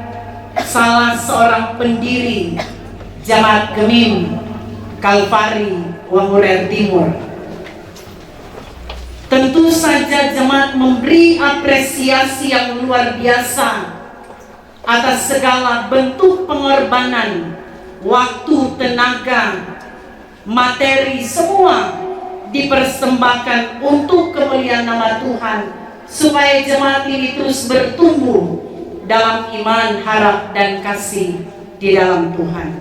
salah seorang pendiri Jemaat Gemim Kalvari Wangurer Timur. Tentu saja jemaat memberi apresiasi yang luar biasa atas segala bentuk pengorbanan, waktu, tenaga, materi, semua dipersembahkan untuk kemuliaan nama Tuhan, supaya jemaat ini terus bertumbuh dalam iman, harap, dan kasih di dalam Tuhan.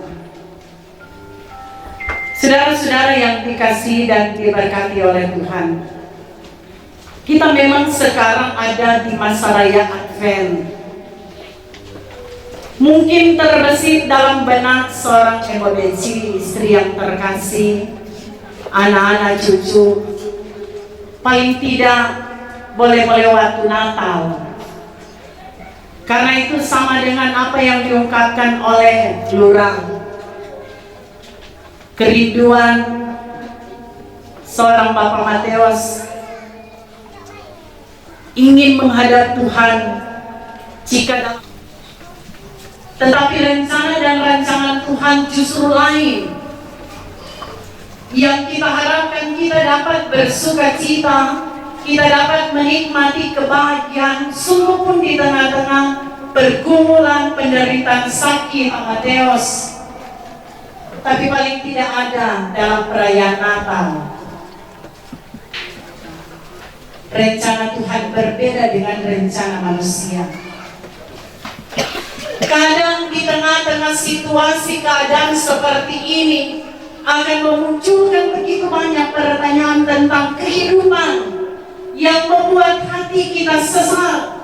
Saudara-saudara yang dikasihi dan diberkati oleh Tuhan, kita memang sekarang ada di masa raya Advent. Mungkin terbesit dalam benak seorang emosi istri yang terkasih, anak-anak, cucu, paling tidak boleh melewati Natal. Karena itu sama dengan apa yang diungkapkan oleh Lurah. Kerinduan seorang Bapak Mateus ingin menghadap Tuhan tetapi rencana dan rancangan Tuhan justru lain. Yang kita harapkan kita dapat bersuka cita, kita dapat menikmati kebahagiaan sungguh pun di tengah-tengah pergumulan penderitaan sakit Mateus. Tapi paling tidak ada dalam perayaan Natal. Rencana Tuhan berbeda dengan rencana manusia. Kadang di tengah-tengah situasi keadaan seperti ini akan memunculkan begitu banyak pertanyaan tentang kehidupan yang membuat hati kita sesat.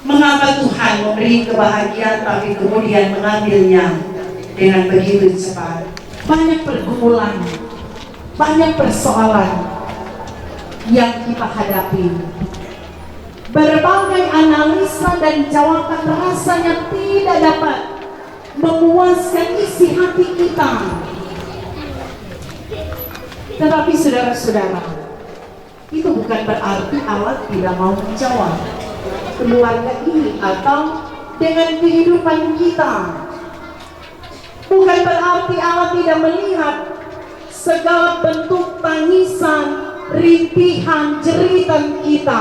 Mengapa Tuhan memberi kebahagiaan tapi kemudian mengambilnya dengan begitu cepat? Banyak pergumulan, banyak persoalan yang kita hadapi. Berbagai analisa dan jawaban rasanya tidak dapat memuaskan isi hati kita. Tetapi saudara-saudara, itu bukan berarti Allah tidak mau menjawab keluarga ini atau dengan kehidupan kita. Bukan berarti Allah tidak melihat segala bentuk tangisan, rintihan, jeritan kita.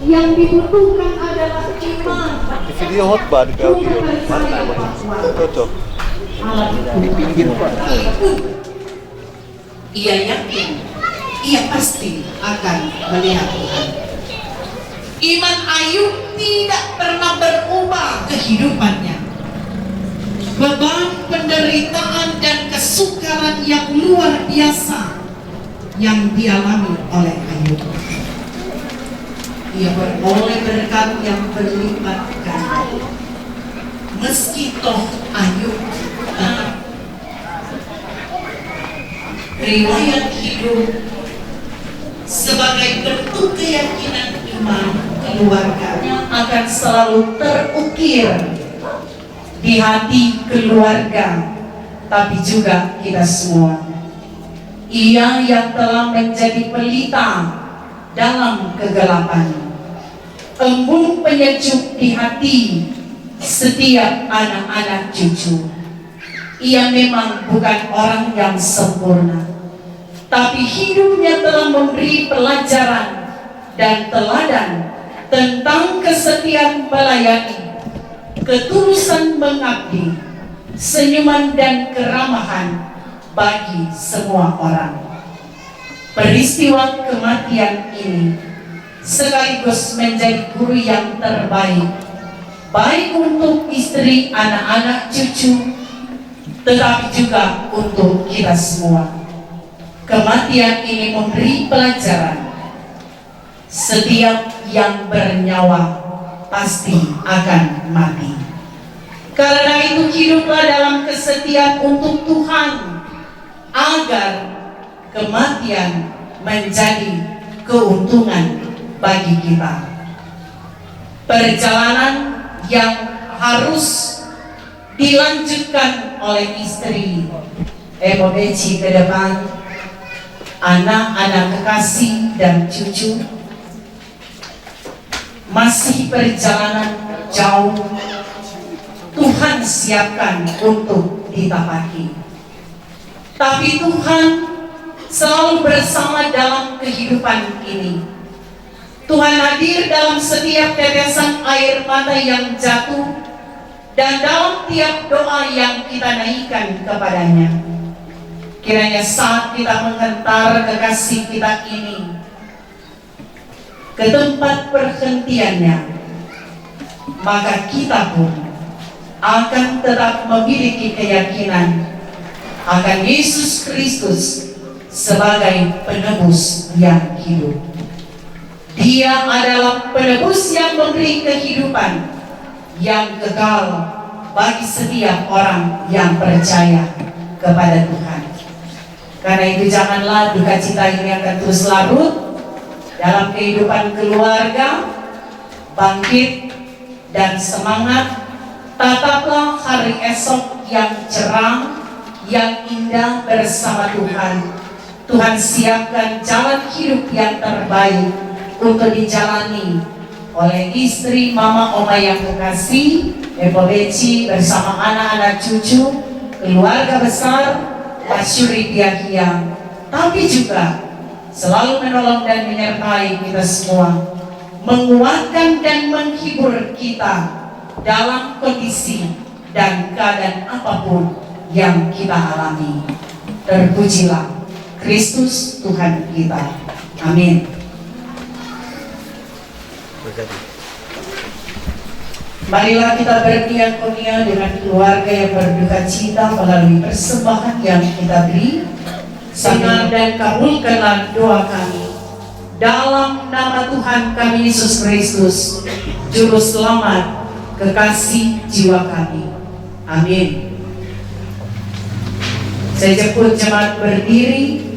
Yang dibutuhkan adalah iman. Di video khotbah di audio. Cocok. Di pinggir Pak. Ia yakin, ia pasti akan melihat Tuhan. Iman Ayub tidak pernah berubah kehidupannya. Beban penderitaan dan kesukaran yang luar biasa yang dialami oleh Ayub. Ia beroleh berkat yang berlipat ganda. Meski toh Ayub riwayat hidup sebagai bentuk keyakinan iman keluarganya akan selalu terukir di hati keluarga, tapi juga kita semua. Ia yang telah menjadi pelita dalam kegelapan, embun penyejuk di hati setiap anak-anak cucu. Ia memang bukan orang yang sempurna, tapi hidupnya telah memberi pelajaran dan teladan tentang kesetiaan melayani, ketulusan mengabdi, senyuman dan keramahan bagi semua orang. Peristiwa kematian ini sekaligus menjadi guru yang terbaik, baik untuk istri, anak-anak, cucu, tetapi juga untuk kita semua. Kematian ini memberi pelajaran. Setiap yang bernyawa pasti akan mati. Karena itu hiduplah dalam kesetiaan untuk Tuhan, agar kematian menjadi keuntungan bagi kita. Perjalanan yang harus dilanjutkan oleh istri Ebodeci ke depan, anak-anak kekasih dan cucu, masih perjalanan jauh Tuhan siapkan untuk ditapaki. Tapi Tuhan selalu bersama dalam kehidupan ini. Tuhan hadir dalam setiap tetesan air mata yang jatuh dan dalam tiap doa yang kita naikkan kepadanya. Kiranya saat kita mengantar kekasih kita ini ke tempat perhentiannya, maka kita pun akan tetap memiliki keyakinan akan Yesus Kristus sebagai penebus yang hidup. Dia adalah penebus yang memberi kehidupan yang kekal bagi setiap orang yang percaya kepada Tuhan. Karena itu janganlah duka cita ini akan terus larut, dalam kehidupan keluarga, bangkit dan semangat. Tataplah hari esok yang cerah, yang indah bersama Tuhan. Tuhan siapkan jalan hidup yang terbaik untuk dijalani oleh istri Mama Oma yang kekasih, Epo Beci bersama anak-anak cucu, keluarga besar, Masyuri Biahyang. Tapi juga selalu menolong dan menyertai kita semua, menguatkan dan menghibur kita dalam kondisi dan keadaan apapun yang kita alami. Terpujilah Kristus Tuhan kita. Amin. Marilah kita berdiakonia dengan keluarga yang berduka cita melalui persembahan yang kita beri. Dengar dan kabulkanlah doa kami. Dalam nama Tuhan kami Yesus Kristus, Juru Selamat, kekasih jiwa kami. Amin. Saya jemput jemaat berdiri.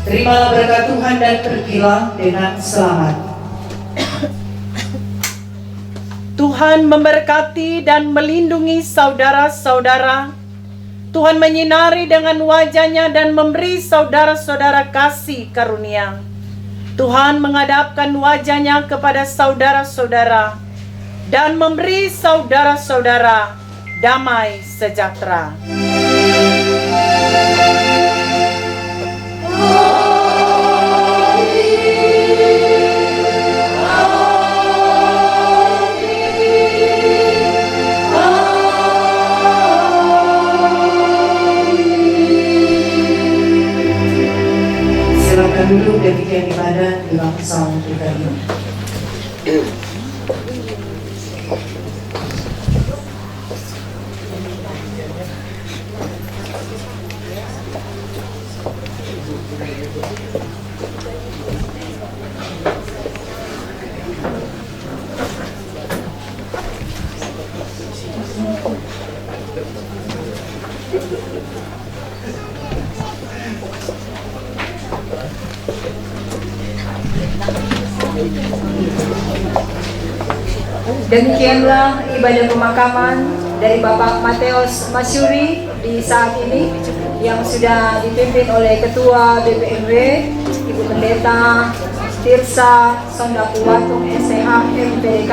Terimalah berkat Tuhan dan pergilah dengan selamat. Tuhan memberkati dan melindungi saudara-saudara. Tuhan menyinari dengan wajah-Nya dan memberi saudara-saudara kasih karunia. Tuhan menghadapkan wajah-Nya kepada saudara-saudara dan memberi saudara-saudara damai sejahtera. Silakan duduk demikian ibadah di bangsa kita ini. Demikianlah ibadah pemakaman dari Bapak Mateus Masyuri di saat ini yang sudah dipimpin oleh Ketua BPMW, Ibu Pendeta Tirsa Sondapuwatung SCH MPDK.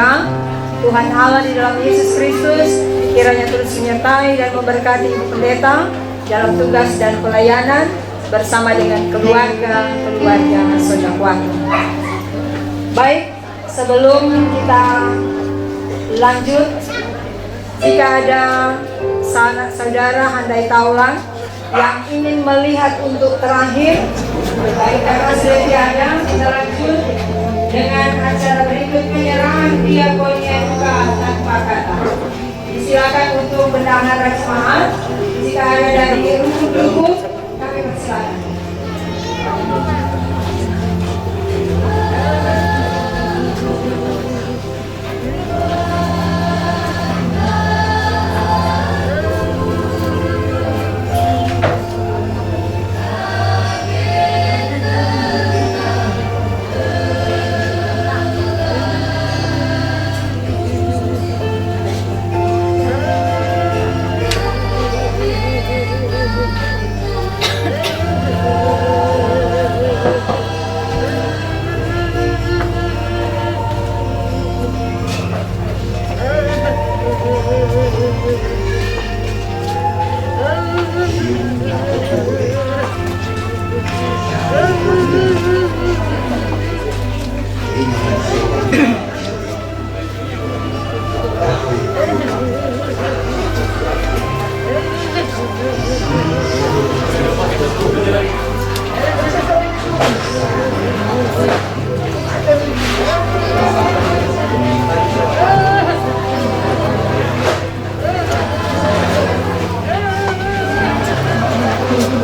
Tuhan Allah di dalam Yesus Kristus kiranya terus menyertai dan memberkati Ibu Pendeta dalam tugas dan pelayanan bersama dengan keluarga Sondapuwatung. Baik, sebelum kita lanjut, jika ada sanak saudara handai taulan yang ingin melihat untuk terakhir, baik karena sudah tiada, kita lanjut dengan acara berikut penyerahan diakonia juga tanpa kata. Disilakan untuk bendahara jemaat, jika ada dari rumput saat ini.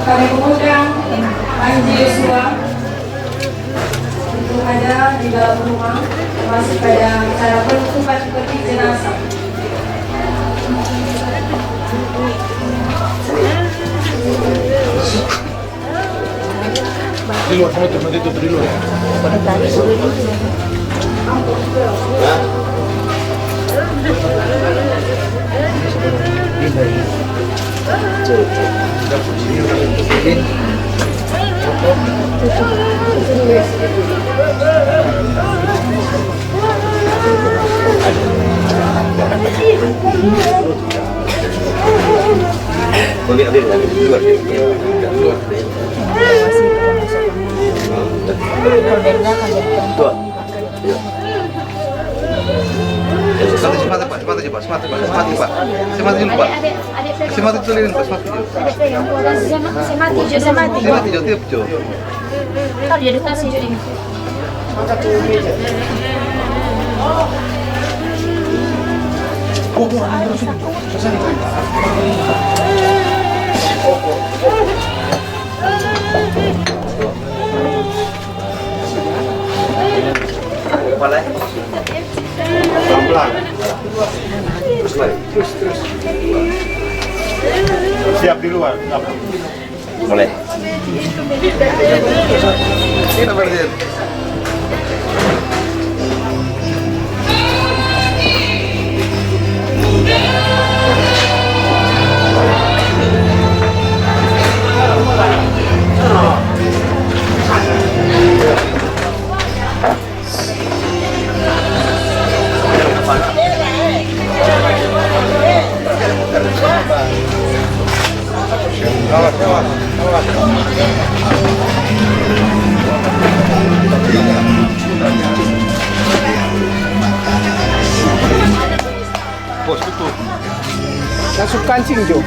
Kami mengundang Panji Yosua untuk ada di dalam rumah, termasuk pada cara penutupan peti jenazah. Di luar, kamu turun itu di luar. Pelan-pelan. Terus lagi. Terus. Siap di luar. Boleh. Ini berarti. Bos tutup. Masuk kancing Jo.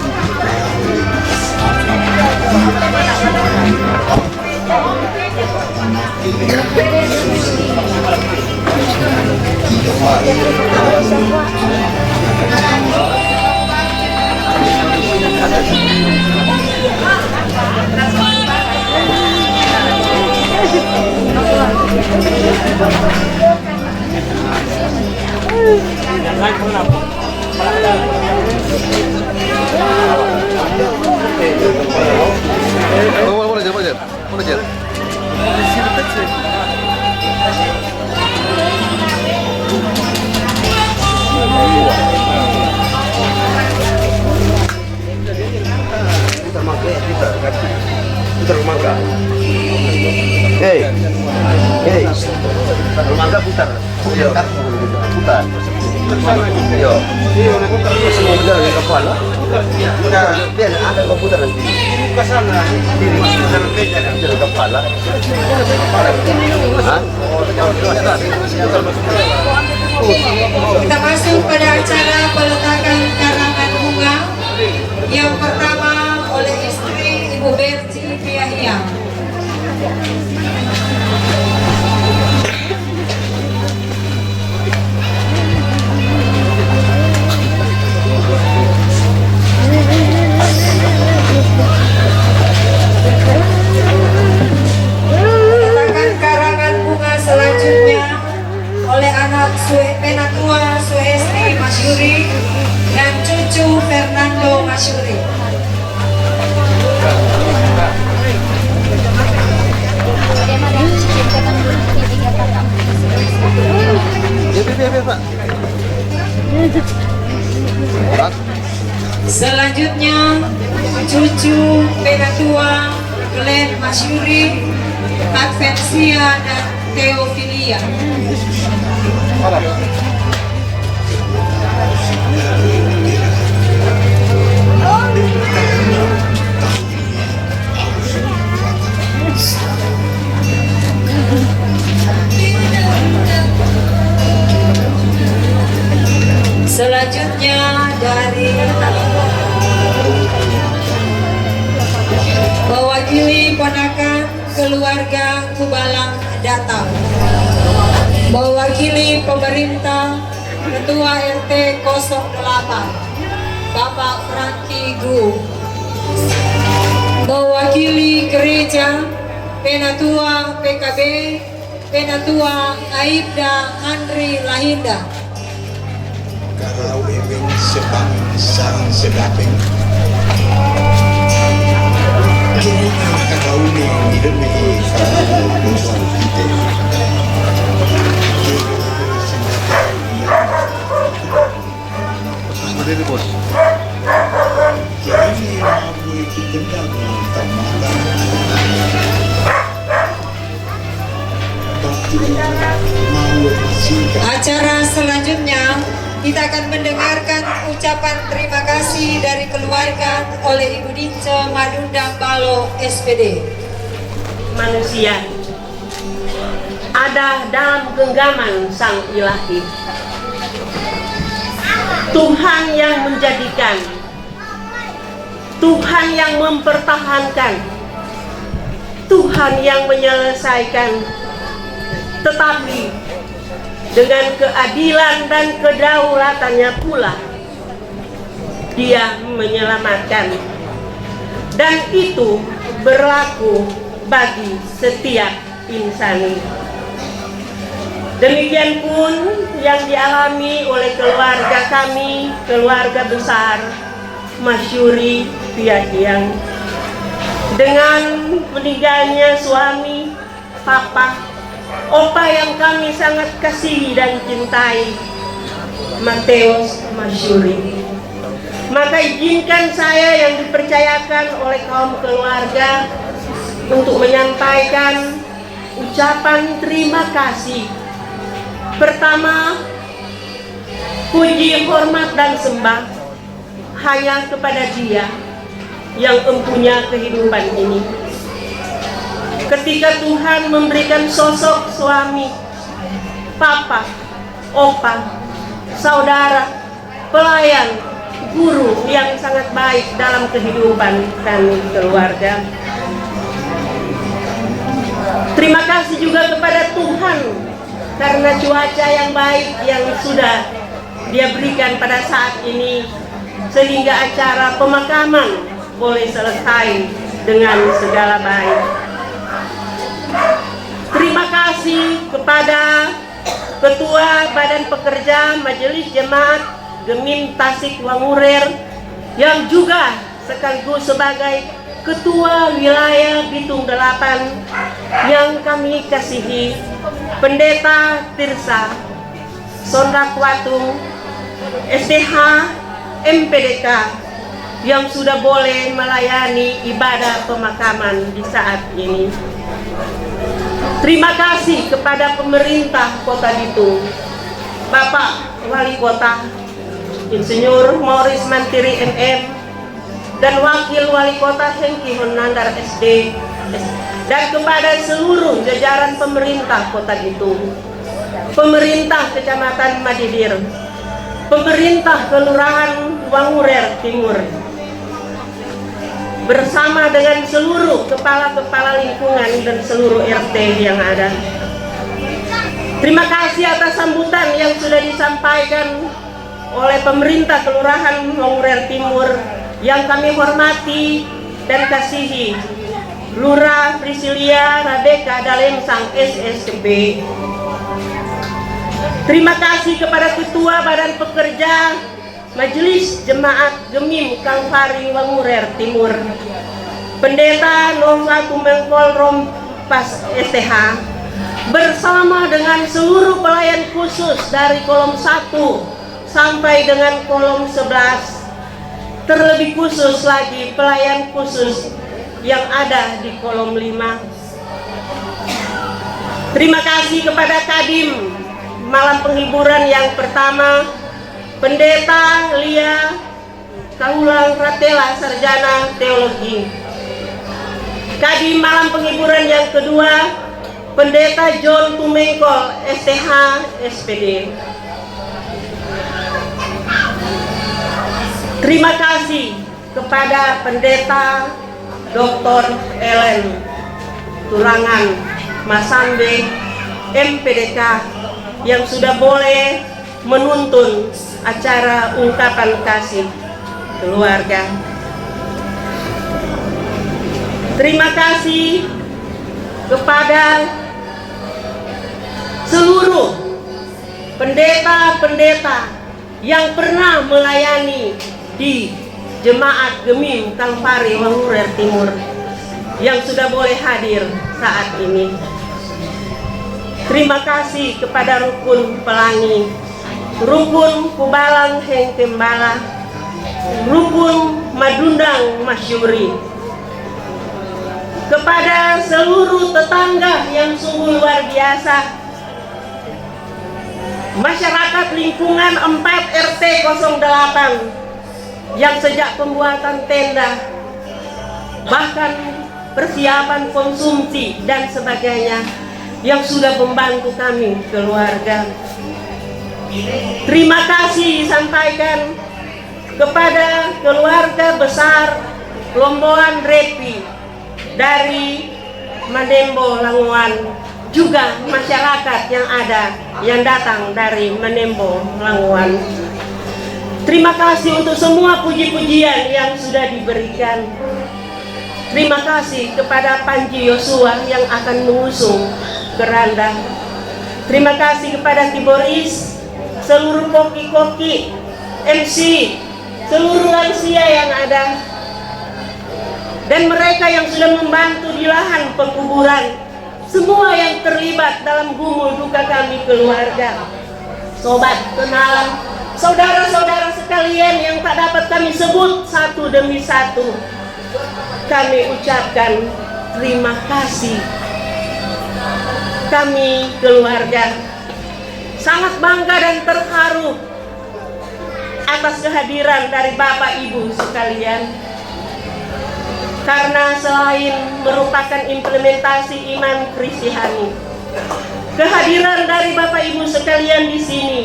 Hei, rumangga putar. Putar. Yo. Semua benar di kepala. Biar ada komputer nanti. Ke sana. Di kepala. Kita masuk pada acara peletakan karangan bunga. Yang pertama oleh istri Ibu Berti Piahyang. Thank you. Ketua Glenn Masyuri, Advensia dan Theophilia. Selanjutnya dari mewakili ponakan keluarga Kubalang datang, mewakili pemerintah Ketua RT 08 Bapak Franky Gu, mewakili gereja Penatua PKB Penatua Aibda Andri Lahinda. Kalau ingin sebang sang sedaping kalau ini demi kalau musuh kita Ada di bos. jadi mampu kita dengan tamaran mau singkat. Acara selanjutnya kita akan mendengarkan ucapan terima kasih dari keluarga oleh Ibu Dince Madundang Balo SPD. Manusia ada dalam genggaman Sang Ilahi. Tuhan yang menjadikan, Tuhan yang mempertahankan, Tuhan yang menyelesaikan, tetapi dengan keadilan dan kedaulatannya pula Dia menyelamatkan, dan itu berlaku bagi setiap insan. Demikian pun yang dialami oleh keluarga kami, keluarga besar Masyuri Piahiang, dengan meninggalnya suami, papa, opa yang kami sangat kasihi dan cintai, Mateus Masyuri. Maka izinkan saya yang dipercayakan oleh kaum keluarga untuk menyampaikan ucapan terima kasih. Pertama, puji, hormat, dan sembah hanya kepada Dia yang empunya kehidupan ini. Ketika Tuhan memberikan sosok suami, papa, opa, saudara, pelayan, guru yang sangat baik dalam kehidupan kami keluarga. Terima kasih juga kepada Tuhan karena cuaca yang baik yang sudah Dia berikan pada saat ini, sehingga acara pemakaman boleh selesai dengan segala baik. Terima kasih kepada Ketua Badan Pekerja Majelis Jemaat Gemim Tasik Wangurer yang juga sekaligus sebagai Ketua Wilayah Bitung 8 yang kami kasihi, Pendeta Tirsa Sondakwatung SDH MPDK yang sudah boleh melayani ibadah pemakaman di saat ini. Terima kasih kepada pemerintah Kota Bitung, Bapak Wali Kota Insinyur Morris Mantiri MM, dan Wakil Wali Kota Hengki Honandar SD, dan kepada seluruh jajaran pemerintah Kota Bitung, pemerintah Kecamatan Madidir, pemerintah Kelurahan Wangurer Timur, bersama dengan seluruh kepala-kepala lingkungan dan seluruh RT yang ada. Terima kasih atas sambutan yang sudah disampaikan oleh pemerintah Kelurahan Wangurer Timur yang kami hormati dan kasihi, Lurah Priscilia Radeka Dalemsang SSB. Terima kasih kepada Ketua Badan Pekerja Majelis Jemaat Gemim Kalvari Wangurer Timur, Pendeta Nova Kumengkol Rompas STH, bersama dengan seluruh pelayan khusus dari kolom 1 sampai dengan kolom 11, terlebih khusus lagi pelayan khusus yang ada di kolom 5. Terima kasih kepada Kadim malam penghiburan yang pertama, Pendeta Lia Kaulang Ratela Sarjana Teologi. Kadim malam penghiburan yang kedua, Pendeta John Tumengkol STH SPD. Terima kasih kepada Pendeta Dr. Ellen Turangan Masambe MPDK yang sudah boleh menuntun acara ungkapan kasih keluarga. Terima kasih kepada seluruh pendeta-pendeta yang pernah melayani di Jemaat Gemim Kalvari Wangurer Timur yang sudah boleh hadir saat ini. Terima kasih kepada Rukun Pelangi, Rukun Kubalang Hengkembala, Rukun Madundang Masyuri, kepada seluruh tetangga yang sungguh luar biasa, masyarakat lingkungan 4 RT 08 yang sejak pembuatan tenda, bahkan persiapan konsumsi dan sebagainya, yang sudah membantu kami keluarga. Terima kasih disampaikan kepada keluarga besar Lomboan Repi dari Manembo Languan, juga masyarakat yang datang dari Manembo Languan. Terima kasih untuk semua puji-pujian yang sudah diberikan. Terima kasih kepada Panji Yosua yang akan mengusung keranda. Terima kasih kepada Tiboris, seluruh koki-koki, MC, seluruh lansia yang ada, dan mereka yang sudah membantu di lahan penguburan, semua yang terlibat dalam gumul duka kami keluarga. Sobat kenalan, saudara-saudara sekalian yang tak dapat kami sebut satu demi satu, kami ucapkan terima kasih. Kami keluarga sangat bangga dan terharu atas kehadiran dari Bapak Ibu sekalian, karena selain merupakan implementasi iman Kristihani, kehadiran dari Bapak Ibu sekalian di sini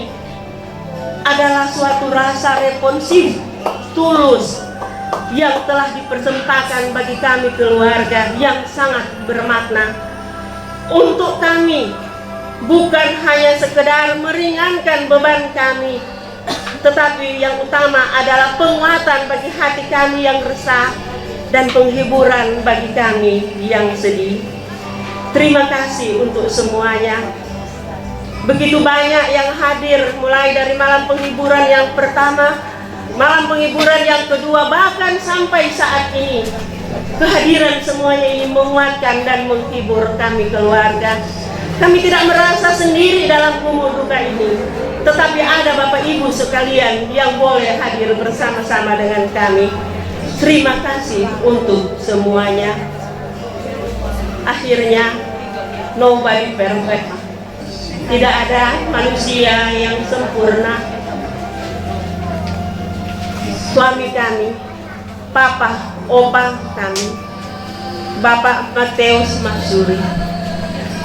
adalah suatu rasa responsif tulus yang telah dipersembahkan bagi kami keluarga, yang sangat bermakna untuk kami, bukan hanya sekedar meringankan beban kami, tetapi yang utama adalah penguatan bagi hati kami yang resah dan penghiburan bagi kami yang sedih. Terima kasih untuk semuanya. Begitu banyak yang hadir, mulai dari malam penghiburan yang pertama, malam penghiburan yang kedua, bahkan sampai saat ini. Kehadiran semuanya ini menguatkan dan menghibur kami keluarga. Kami tidak merasa sendiri dalam gumul duka ini, tetapi ada Bapak Ibu sekalian yang boleh hadir bersama-sama dengan kami. Terima kasih untuk semuanya. Akhirnya, nobody perfect. Tidak ada manusia yang sempurna. Suami kami, Papa, Opa kami, Bapak Mateus Masyuri,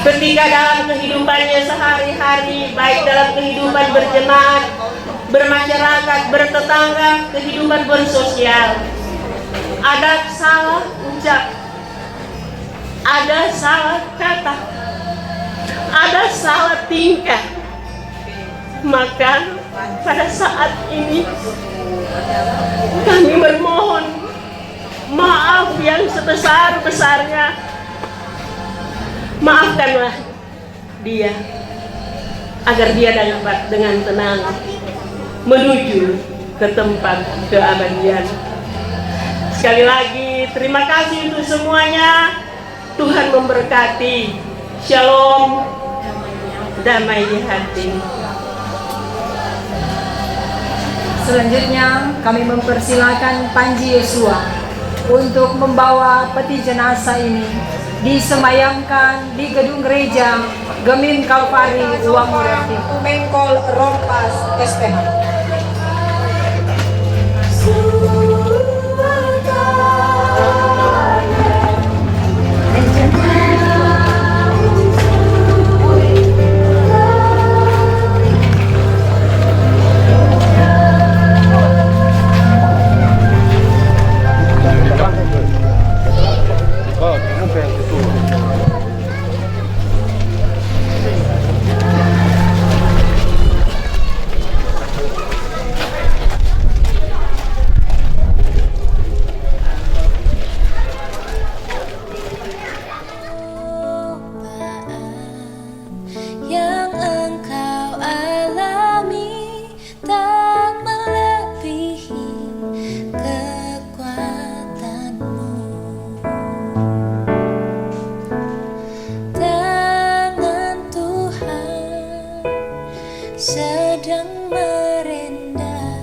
ketika dalam kehidupannya sehari-hari, baik dalam kehidupan berjemaat, bermasyarakat, bertetangga, kehidupan bersosial, ada salah ucap, ada salah kata, ada salah tingkah, maka pada saat ini kami bermohon maaf yang sebesar-besarnya. Maafkanlah dia agar dia dapat dengan tenang menuju ke tempat keabadian. Sekali lagi terima kasih untuk semuanya. Tuhan memberkati. Shalom, damai di hati. Selanjutnya kami mempersilakan Panji Yosua untuk membawa peti jenazah ini disemayamkan di gedung gereja Gemim Kalvari Wangurer Timur. Menkol Rompas SPH. yang engkau alami tak melebihi kekuatanmu. Tangan Tuhan sedang merendah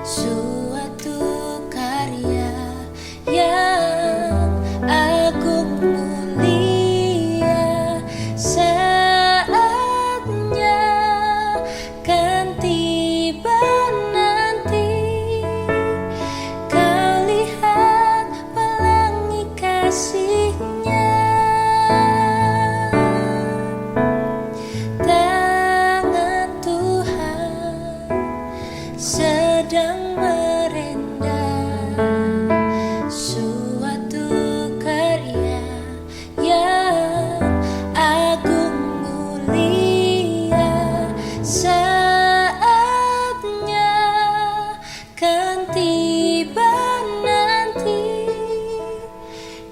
suatu karya yang agung mulia. Saatnya kan tiba nanti, kau lihat pelangi kasih-Nya. Tangan Tuhan sedang merendah suatu karya yang agung mulia. Saatnya kan tiba nanti,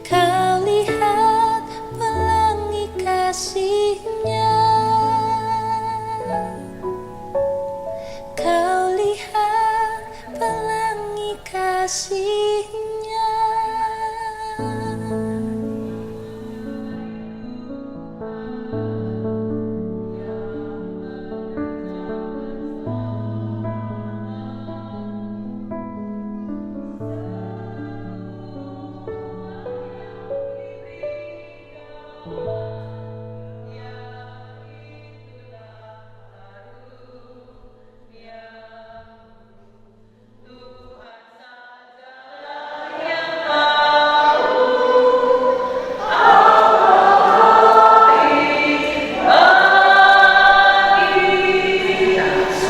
kau lihat pelangi kasih-Nya. Kau lihat pelangi kasih-Nya.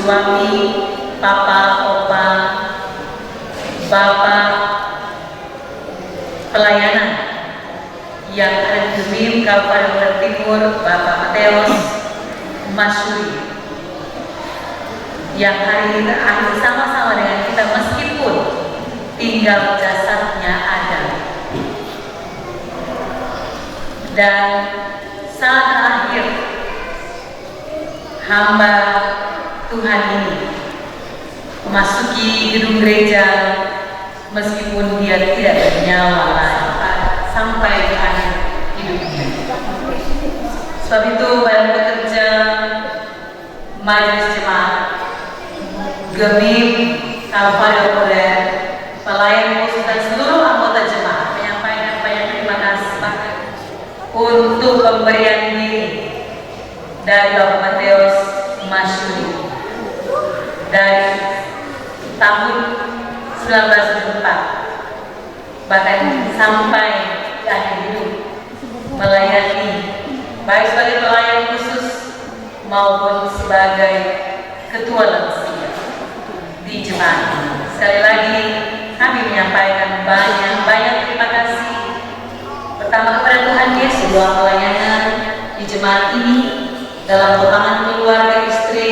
Suami, papa, opa, bapak pelayanan yang ada di Gemim Kalvari Wangurer Timur, Bapak Mateus Masyuri, yang hari ini akhir sama-sama dengan kita meskipun tinggal jasadnya ada. Dan saat terakhir hamba Tuhan ini memasuki gedung gereja meskipun dia tidak bernyawa sampai di akhir hidupnya. Sebab itu para pekerja Majelis Jemaat Gemim Kalvari Wangurer, pelayan khusus dan seluruh anggota jemaat menyampaikan banyak terima kasih untuk pemberian diri dari Bapak Mateus Masyuri dari tahun 1974 bahkan sampai di akhir hidup melayani baik sebagai pelayan khusus maupun sebagai ketua lansia di jemaat ini. Sekali lagi kami menyampaikan banyak terima kasih pertama kepada Tuhan Yesus dalam pelayanan di jemaat ini, dalam penanganan keluarga istri,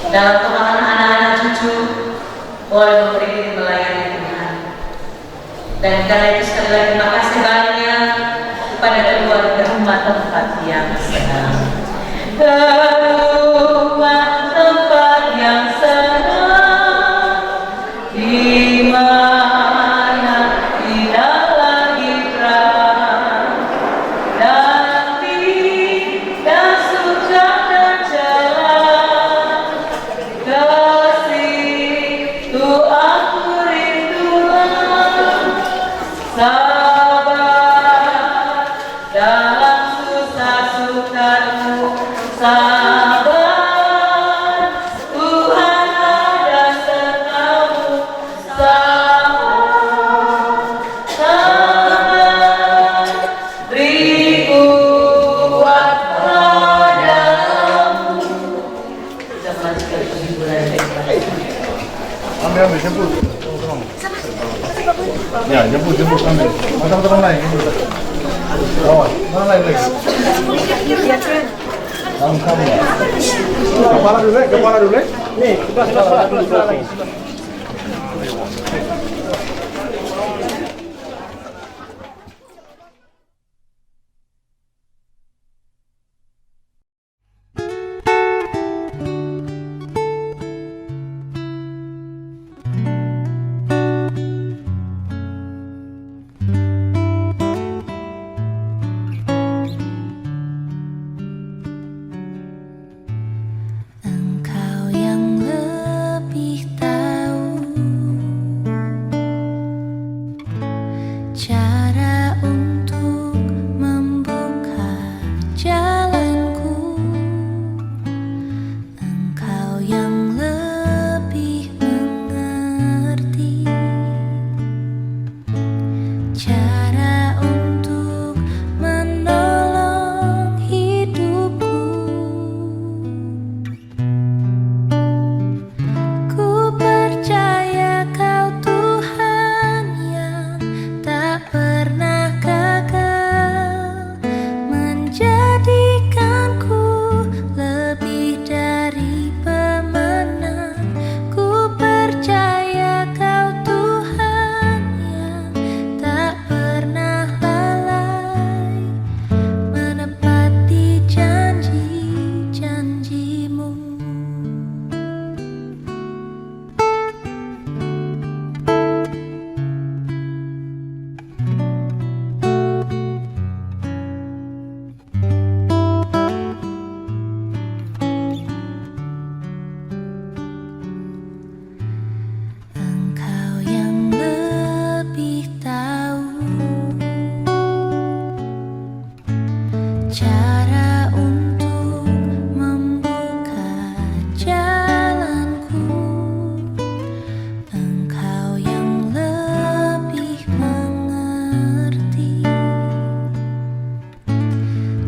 dalam penanganan anak-anak cucu, boleh memberi diri melayani Tuhan. Dan karena itu sekali lagi terima kasih banyak kepada keluarga rumah tempat yang senang. Rumah tempat yang senang, di mana tidak lagi perang, nanti dan suka dan jalan kasih. Tuh aku rindu sabar dalam susah sukamu, sabar Tuhan ada sertamu, sabar beri kuat padamu. Kita melanjutkan hiburan Ambil jemput. Ya, jemput ambil. Macam lain. Oh, mana lain lagi? Kamu. Kepala dulu. Nih, sebelah lagi. Engkau yang lebih tahu cara untuk membuka jalanku. Engkau yang lebih mengerti cara untuk menolong hidupku. Ku percaya Kau Tuhan yang tak pernah gagal, menjadikanku lebih dari pemenang. Ku percaya Kau Tuhan yang tak pernah lalai, menepati janji-janji-Mu. Engkau yang lebih tahu cara untuk membuka jalanku. Engkau yang lebih mengerti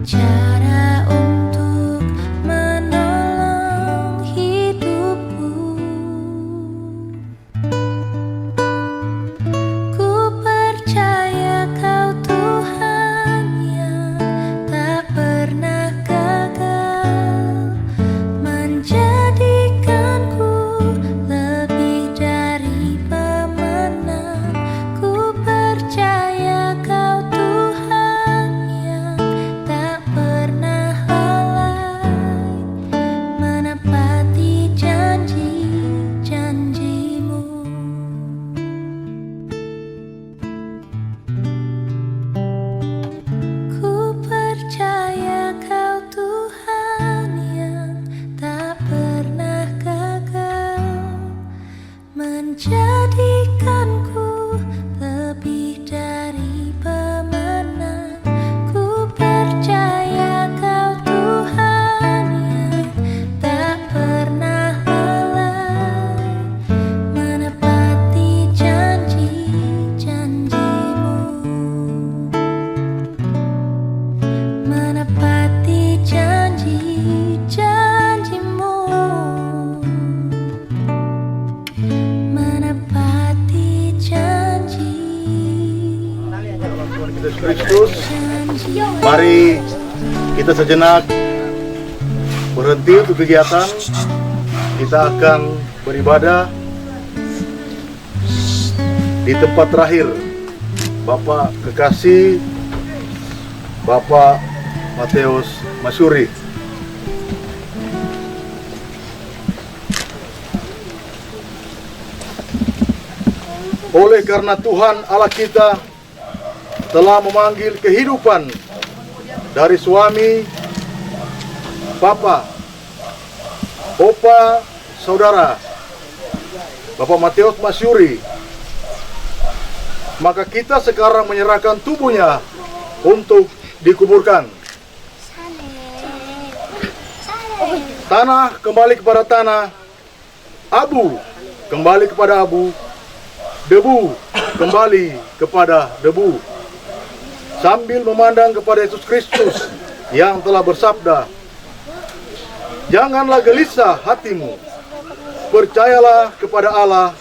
cara untuk menolong hidupku. Ku percaya Kau Tuhan yang tak pernah gagal, menjadikanku lebih dari pemenang. Ku percaya Kau Tuhan yang tak pernah lalai, menepati janji-janji-Mu. Ku percaya Kau Tuhan yang tak pernah gagal, menjadikanku lebih dari pemenang. Ku percaya Kau Tuhan yang tak pernah lalai, menepati janji-janji-Mu. Menepati janji-janji-Mu. Menepati janji. Yesus Kristus, mari kita sejenak berhenti untuk kegiatan. Kita akan beribadah di tempat terakhir Bapak kekasih Bapak Matius Masyuri. Oleh karena Tuhan Allah kita telah memanggil kehidupan dari suami, Papa, Opa, saudara Bapak Matius Masyuri maka kita sekarang menyerahkan tubuhnya untuk dikuburkan. Tanah kembali kepada tanah, abu kembali kepada abu, debu kembali kepada debu. Sambil memandang kepada Yesus Kristus yang telah bersabda, "Janganlah gelisah hatimu, percayalah kepada Allah,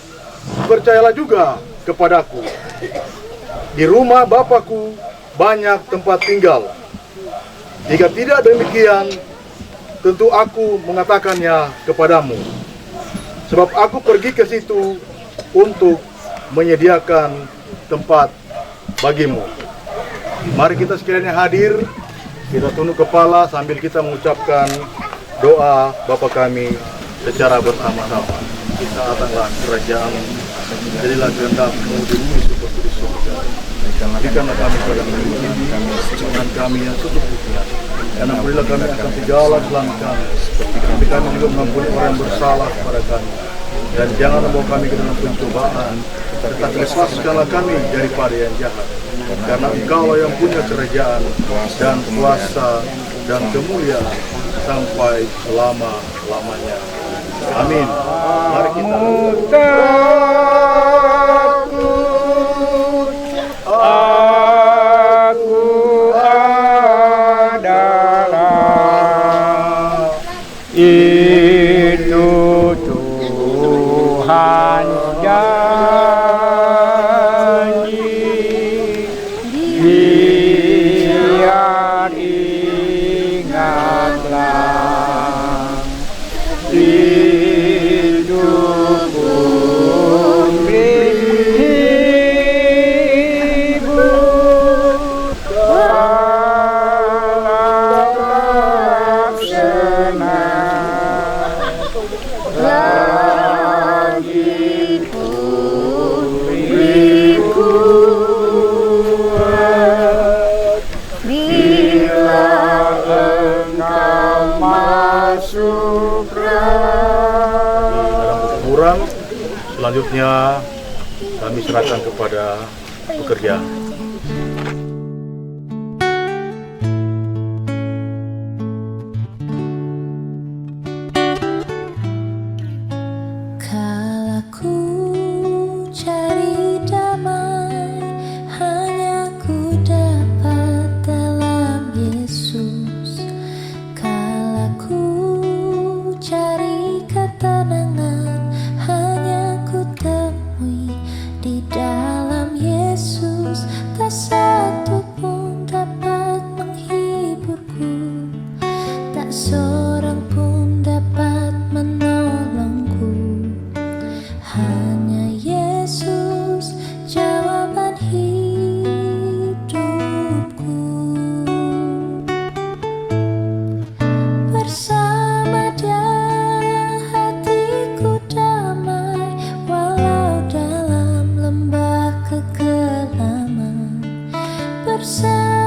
percayalah juga kepadaku. Di rumah Bapakku banyak tempat tinggal. Jika tidak demikian, tentu aku mengatakannya kepadamu. Sebab aku pergi ke situ untuk menyediakan tempat bagimu." Mari kita sekalian yang hadir, kita tunduk kepala sambil kita mengucapkan doa Bapa kami secara bersama-sama. Datanglah kerajaan, jadilah kehendak-Mu di bumi seperti di surga. Berikanlah kami pada hari ini dengan kami yang secukupnya, dan ampunilah kami akan segala kesalahan kami, seperti kami juga mengampuni orang yang bersalah kepada kami. Dan jangan membawa kami ke dalam pencobaan, tetapi lepaskanlah kami daripada yang jahat. Karena Engkau yang punya kerajaan dan kuasa dan kemuliaan sampai selama-lamanya. Amin. Mari kita Aku adalah itu Tuhan janji, biar ingatlah hidupku beribu laksana lagi beriku bila engkau masuk kurang. Selanjutnya kami serahkan kepada pekerja. Kala ku cari damai, hanya ku dapat dalam Yesus. Kala ku cari ketenangan, hanya ku temui di dalam Yesus. Tak satu pun dapat menghiburku, tak seorang pun dapat menolongku. Hanya Yesus jawaban hidupku. Bersama Dia hatiku damai, walau dalam lembah kegelaman. Bersama